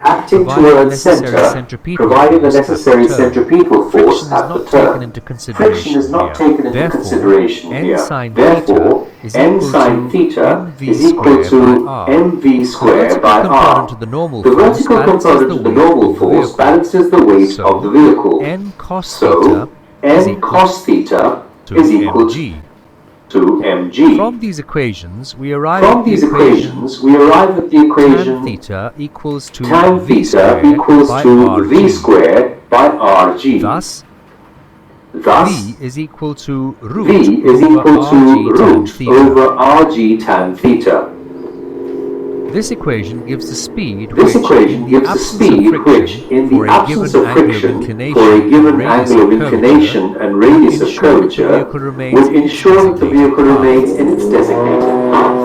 Acting towards center, providing the necessary centripetal force at the turn. Friction is not taken into consideration here. Therefore, n sine theta is equal to mv square by r. The vertical component of the normal force balances the weight of the vehicle. So, n cos theta is equal to mg. From these equations, we arrive From at the these equation equations, we arrive at the tan equation theta equals to tan v theta squared equals by to rg. v squared by rg. Thus, Thus, v is equal to root v is over equal to rg tan root theta. over rg tan theta. This equation gives the speed This which, equation in the gives the absence speed of which, friction, in for the a absence given of angle of friction, inclination for a given and radius angle of curvature, inclination and radius of ensure that the curvature, vehicle remains would in its ensure that the designated vehicle path. remains in its designated path.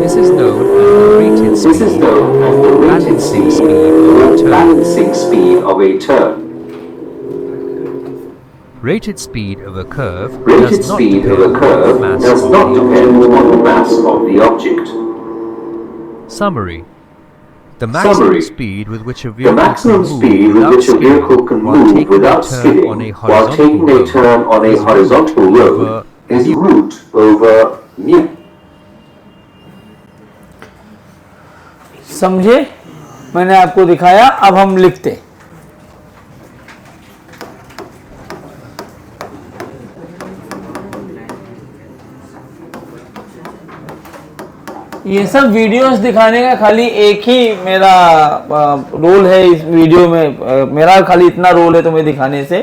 This is known as the rated This is speed known as the rated balancing speed speed of a or turn. balancing speed of a turn. Rated speed of a curve Rated does not speed of depend a curve on the mass does of not the depend on the mass of the object. Summary. The maximum Summary. speed with which a The vehicle maximum can move speed with without which a vehicle skidding can while move taking without a turn skidding on a while taking a horizontal turn on a road horizontal is road is root over mu. समझे? मैंने आपको दिखाया, अब हम लिखते। ये सब videos दिखाने का खाली एक ही मेरा रोल है इस वीडियो में। मेरा खाली इतना रोल है तुम्हें दिखाने से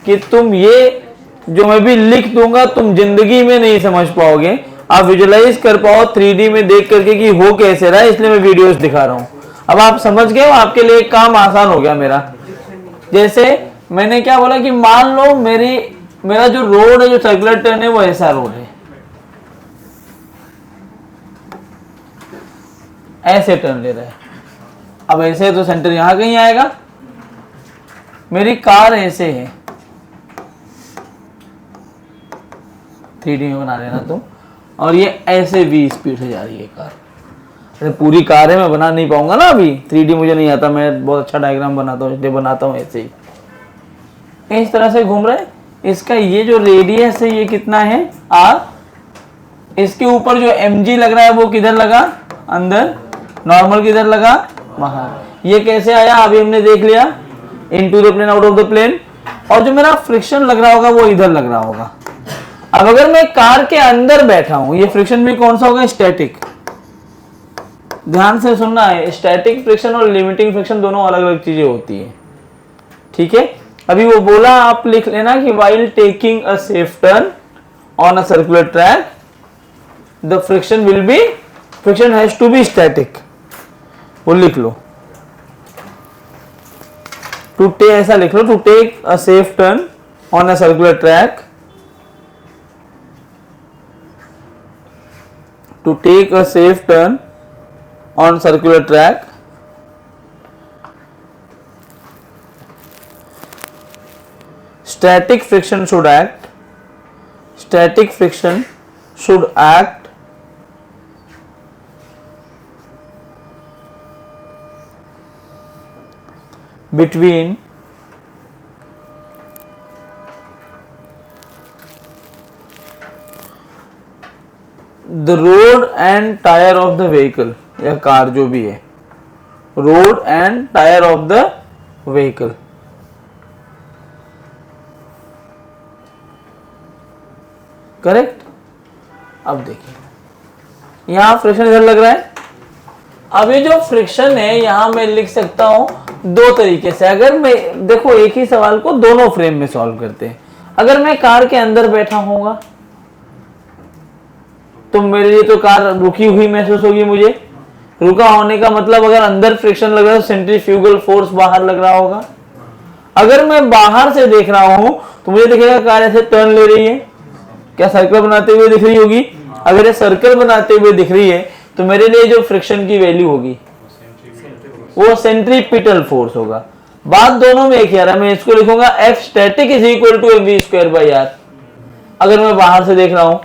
कि तुम ये जो मैं भी लिख दूंगा तुम जिंदगी में नहीं समझ पाओगे, आप विजुअलाइज कर पाओ 3D में देख करके कि हो कैसे रहा है, इसलिए मैं वीडियोस दिखा रहा हूँ। अब आप समझ गए, आपके लिए काम आसान हो गया मेरा। जैसे मैंने क्या बोला कि मान लो मेरा जो रोड है, जो सर्कुलर टर्न है, वो ऐसा रोड है, ऐसे टर्न ले रहा है। अब ऐसे तो सेंटर यहां कहीं आएगा। मेरी कार ऐसे है, 3D में बना लेना तुम, और ये ऐसे 20 स्पीड से जा रही है कार। अरे पूरी कार है, मैं बना नहीं पाऊंगा ना अभी, 3D मुझे नहीं आता, मैं बहुत अच्छा डायग्राम बनाता हूँ, इसलिए बनाता हूँ ऐसे ही। इस तरह से घूम रहा है। इसका ये जो रेडियस है ये कितना है, R। इसके ऊपर जो mg लग रहा है वो किधर लगा, अंदर। नॉर्मल किधर लगा, बाहर। ये कैसे आया अभी हमने देख लिया, into the plane, out of the plane. और जो मेरा फ्रिक्शन लग रहा होगा वो इधर लग रहा होगा। अब अगर मैं कार के अंदर बैठा हूं, ये फ्रिक्शन भी कौन सा होगा, स्टैटिक। ध्यान से सुनना है, स्टैटिक फ्रिक्शन और लिमिटिंग फ्रिक्शन दोनों अलग अलग चीजें होती है, ठीक है। अभी वो बोला, आप लिख लेना कि while taking a safe turn on a circular track the friction has to be static। वो लिख लो, ऐसा लिख लो, to take a safe turn on a circular track, to take a safe turn on circular track, static friction should act between the road and tire of the vehicle, या car जो भी है, road and tire of the vehicle। Correct. अब देखिए यहां friction इधर लग रहा है। अब ये जो फ्रिक्शन है यहां मैं लिख सकता हूं दो तरीके से। अगर मैं देखो एक ही सवाल को दोनों फ्रेम में सॉल्व करते हैं। अगर मैं कार के अंदर बैठा होऊंगा तो मेरे लिए तो कार रुकी हुई महसूस होगी। मुझे रुका होने का मतलब अगर अंदर फ्रिक्शन लग रहा है तो सेंट्रीफ्यूगल फोर्स बाहर लग रहा होगा। अगर मैं बाहर से देख रहा हूं तो मुझे दिखेगा कार ऐसे टर्न ले रही है, क्या सर्कल बनाते हुए दिख रही होगी। अगर ये सर्कल बनाते हुए दिख रही है तो मेरे लिए जो फ्रिक्शन की वैल्यू होगी वो सेंट्रीपिटल फोर्स होगा। बात दोनों में एक ही आ रहा है। मैं इसको लिखूंगा F static is equal to mv square by r। अगर मैं बाहर से देख रहा हूं,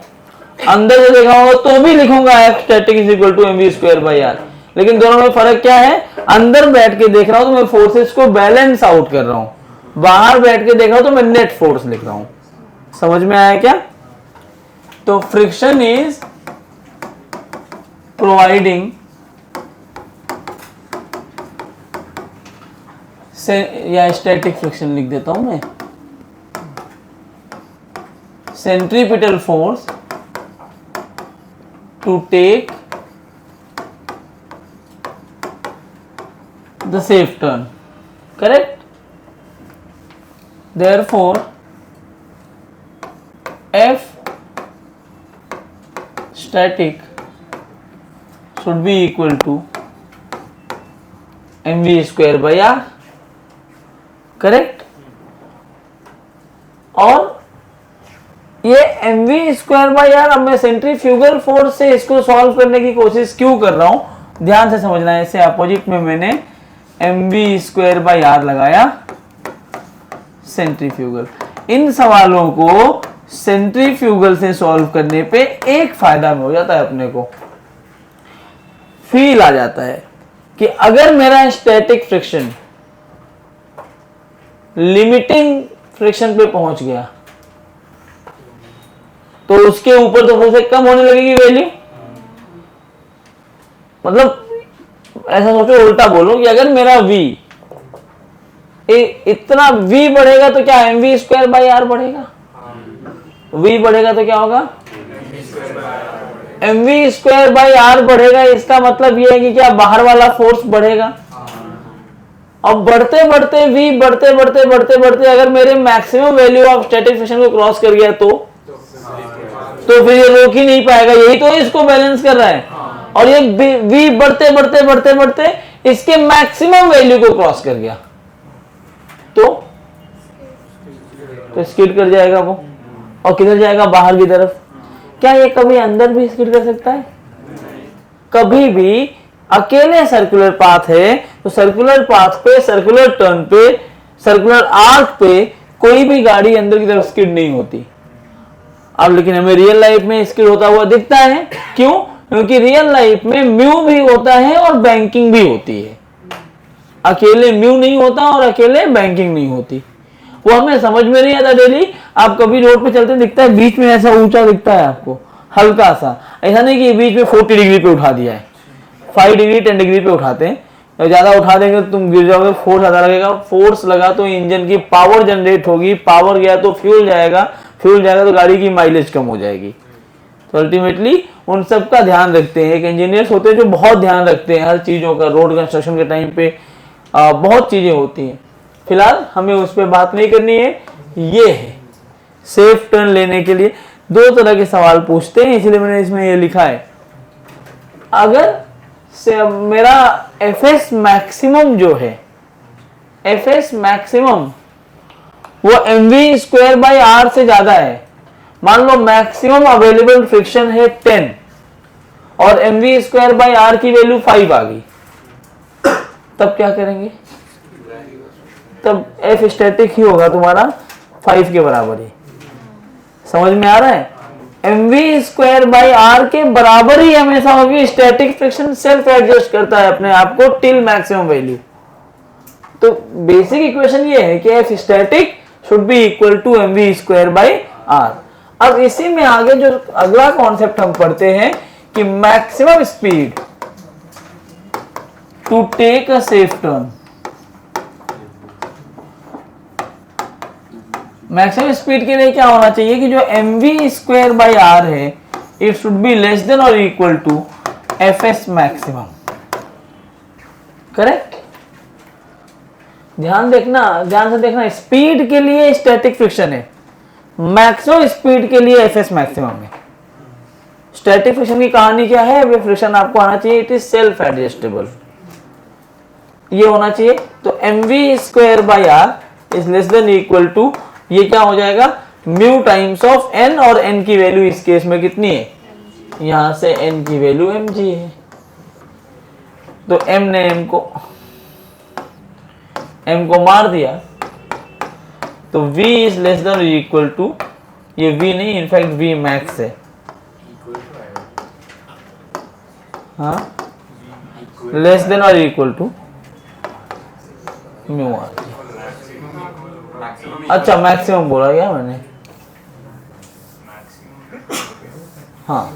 अंदर से देखा होगा तो भी लिखूंगा F static is equal to mv square by r। लेकिन दोनों में फर्क क्या है, अंदर बैठ के देख रहा हूं तो मैं फोर्सेस को बैलेंस आउट कर रहा हूं, बाहर बैठ के देख रहा हूं तो मैं नेट फोर्स लिख रहा हूं। समझ में आया क्या? तो फ्रिक्शन इज प्रोवाइडिंग, या स्टैटिक फ्रिक्शन लिख देता हूं मैं, centripetal force to take the safe turn. Correct. Therefore F static should be equal to mv square by r। Correct. और ये mv स्क्वायर बाई आर, अब मैं सेंट्रीफ्यूगल फोर्स से इसको सॉल्व करने की कोशिश क्यों कर रहा हूं, ध्यान से समझना है। इससे अपोजिट में मैंने mv स्क्वायर बाई आर लगाया, सेंट्रीफ्यूगल। इन सवालों को सेंट्रीफ्यूगल से सॉल्व करने पे एक फायदा में हो जाता है, अपने को फील आ जाता है कि अगर मेरा स्टैटिक फ्रिक्शन लिमिटिंग फ्रिक्शन पे पहुंच गया तो उसके ऊपर तो सबसे कम होने लगेगी वैल्यू। मतलब ऐसा सोचो, उल्टा बोलो कि अगर मेरा v इतना v बढ़ेगा तो क्या mv स्क्वायर बाई आर बढ़ेगा? v बढ़ेगा तो क्या होगा? mv स्क्वायर बाई आर बढ़ेगा। इसका मतलब ये है कि क्या बाहर वाला फोर्स बढ़ेगा। अब बढ़ते बढ़ते v बढ़ते बढ़ते बढ़ते बढ़ते अगर मेरे maximum value of static friction को क्रॉस कर गया तो फिर ये रोक ही नहीं पाएगा। यही तो इसको बैलेंस कर रहा है। और ये v बढ़ते बढ़ते बढ़ते बढ़ते इसके मैक्सिमम वैल्यू को क्रॉस कर गया तो स्किड कर जाएगा वो। और किधर जाएगा? बाहर की तरफ। क्या ये कभी अंदर भी स्किड कर सकता है? कभी भी। अकेले सर्कुलर पाथ है तो सर्कुलर पाथ पे, सर्कुलर टर्न पे, सर्कुलर आर्क पे कोई भी गाड़ी अंदर की तरफ स्किड नहीं होती। अब लेकिन हमें रियल लाइफ में स्किड होता हुआ दिखता है। क्यों? क्योंकि रियल लाइफ में म्यू भी होता है और बैंकिंग भी होती है। अकेले म्यू नहीं होता और अकेले बैंकिंग नहीं होती। वो हमें समझ में नहीं आता डेली। आप कभी रोड पे चलते दिखता है बीच में ऐसा ऊंचा दिखता है आपको, हल्का सा। ऐसा नहीं कि बीच में 40 डिग्री पे उठा दिया है, 5 डिग्री 10 डिग्री पे उठाते हैं। तो ज्यादा उठा देंगे तो तुम गिर जाओगे, फोर्स ज्यादा लगेगा। फोर्स लगा तो इंजन की पावर जनरेट होगी, पावर गया तो फ्यूल जाएगा, फ्यूल जाएगा तो गाड़ी की माइलेज कम हो जाएगी। तो अल्टीमेटली उन सब का ध्यान रखते हैं। एक इंजीनियर्स होते हैं जो बहुत ध्यान रखते हैं हर चीजों का। रोड कंस्ट्रक्शन के टाइम पे बहुत चीजें होती हैं। फिलहाल हमें उस पर बात नहीं करनी है। ये है सेफ टर्न लेने के लिए 2 तरह के सवाल पूछते हैं, इसलिए मैंने इसमें ये लिखा है। अगर से मेरा एफएस मैक्सिमम जो है, एफएस मैक्सिमम वो mv स्क्वायर बाई आर से ज्यादा है। मान लो मैक्सिमम अवेलेबल फ्रिक्शन है 10 और mv स्क्वायर बाई आर की वैल्यू 5 आ गई, तब क्या करेंगे? तब एफ स्टैटिक ही होगा तुम्हारा 5 के बराबर ही। समझ में आ रहा है? mv स्क्वायर बाई आर के बराबर ही हमेशा होगी। स्टैटिक फ्रिक्शन सेल्फ एडजस्ट करता है अपने आप को टिल मैक्सिमम वैल्यू। तो बेसिक इक्वेशन ये है कि F static should be equal to mv square by r. अब इसी में आगे जो अगला कॉन्सेप्ट हम पढ़ते हैं कि maximum speed to take a safe turn. Maximum speed के लिए क्या होना चाहिए कि जो mv स्क्वायर बाई आर है it should be less than और equal to fs maximum. Correct? ध्यान से देखना। स्पीड के लिए स्टैटिक फ्रिक्शन है, मैक्सिमम स्पीड के लिए fs मैक्सिमम है। स्टैटिक फ्रिक्शन की कहानी क्या है? वे फ्रिक्शन आपको आना चाहिए इट इज सेल्फ एडजस्टेबल, ये होना चाहिए। तो mv square by r is less than equal to, ये क्या हो जाएगा? म्यू टाइम्स ऑफ n, और n की वैल्यू इस केस में कितनी है? यहां से n की वैल्यू mg है। तो m ने m को मार दिया तो v is less than equal to, ये v नहीं इनफैक्ट v मैक्स है। हाँ, लेस देन और इक्वल टू म्यू आर। अच्छा मैक्सिमम बोला क्या मैंने? हाँ,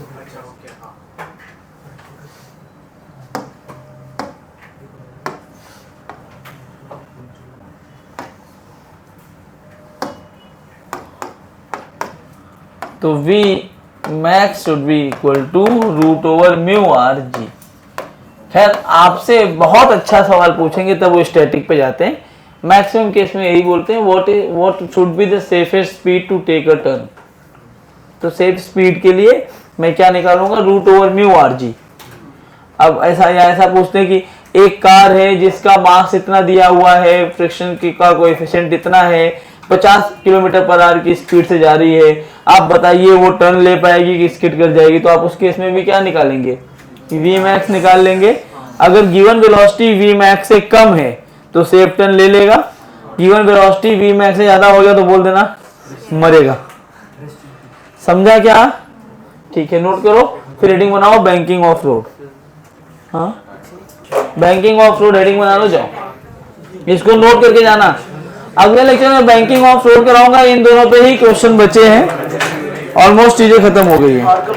तो v max should be equal to root over mu r g. खैर आपसे बहुत अच्छा सवाल पूछेंगे तब वो स्टैटिक पे जाते हैं। मैक्सिमम केस में यही बोलते हैं what should be the safest speed to take a turn. तो सेफ स्पीड के लिए मैं क्या निकालूंगा? Root over mu r g. अब ऐसा पूछते हैं कि एक कार है जिसका मास इतना दिया हुआ है, फ्रिक्शन की का कोएफिशिएंट इतना है, 50 किलोमीटर पर आवर की स्पीड से जा रही है, आप बताइए वो टर्न ले पाएगी कि स्किड कर जाएगी? तो आप उस केस में भी क्या निकालेंगे? वी मैक्स निकाल लेंगे। अगर गिवन वेलोसिटी वी मैक्स से कम है तो सेफ टर्न ले लेगा। गिवन वेलोसिटी वी मैक्स से ज्यादा हो गया तो बोल देना मरेगा। समझा क्या? ठीक है, नोट करो फिर हेडिंग बनाओ बैंकिंग ऑफ रोड। हाँ, बैंकिंग ऑफ रोड हेडिंग बना लो, जाओ इसको नोट करके जाना। अगले लेक्चर में बैंकिंग ऑफ रोड कराऊंगा। इन दोनों पे ही क्वेश्चन बचे हैं, ऑलमोस्ट चीजें खत्म हो गई है।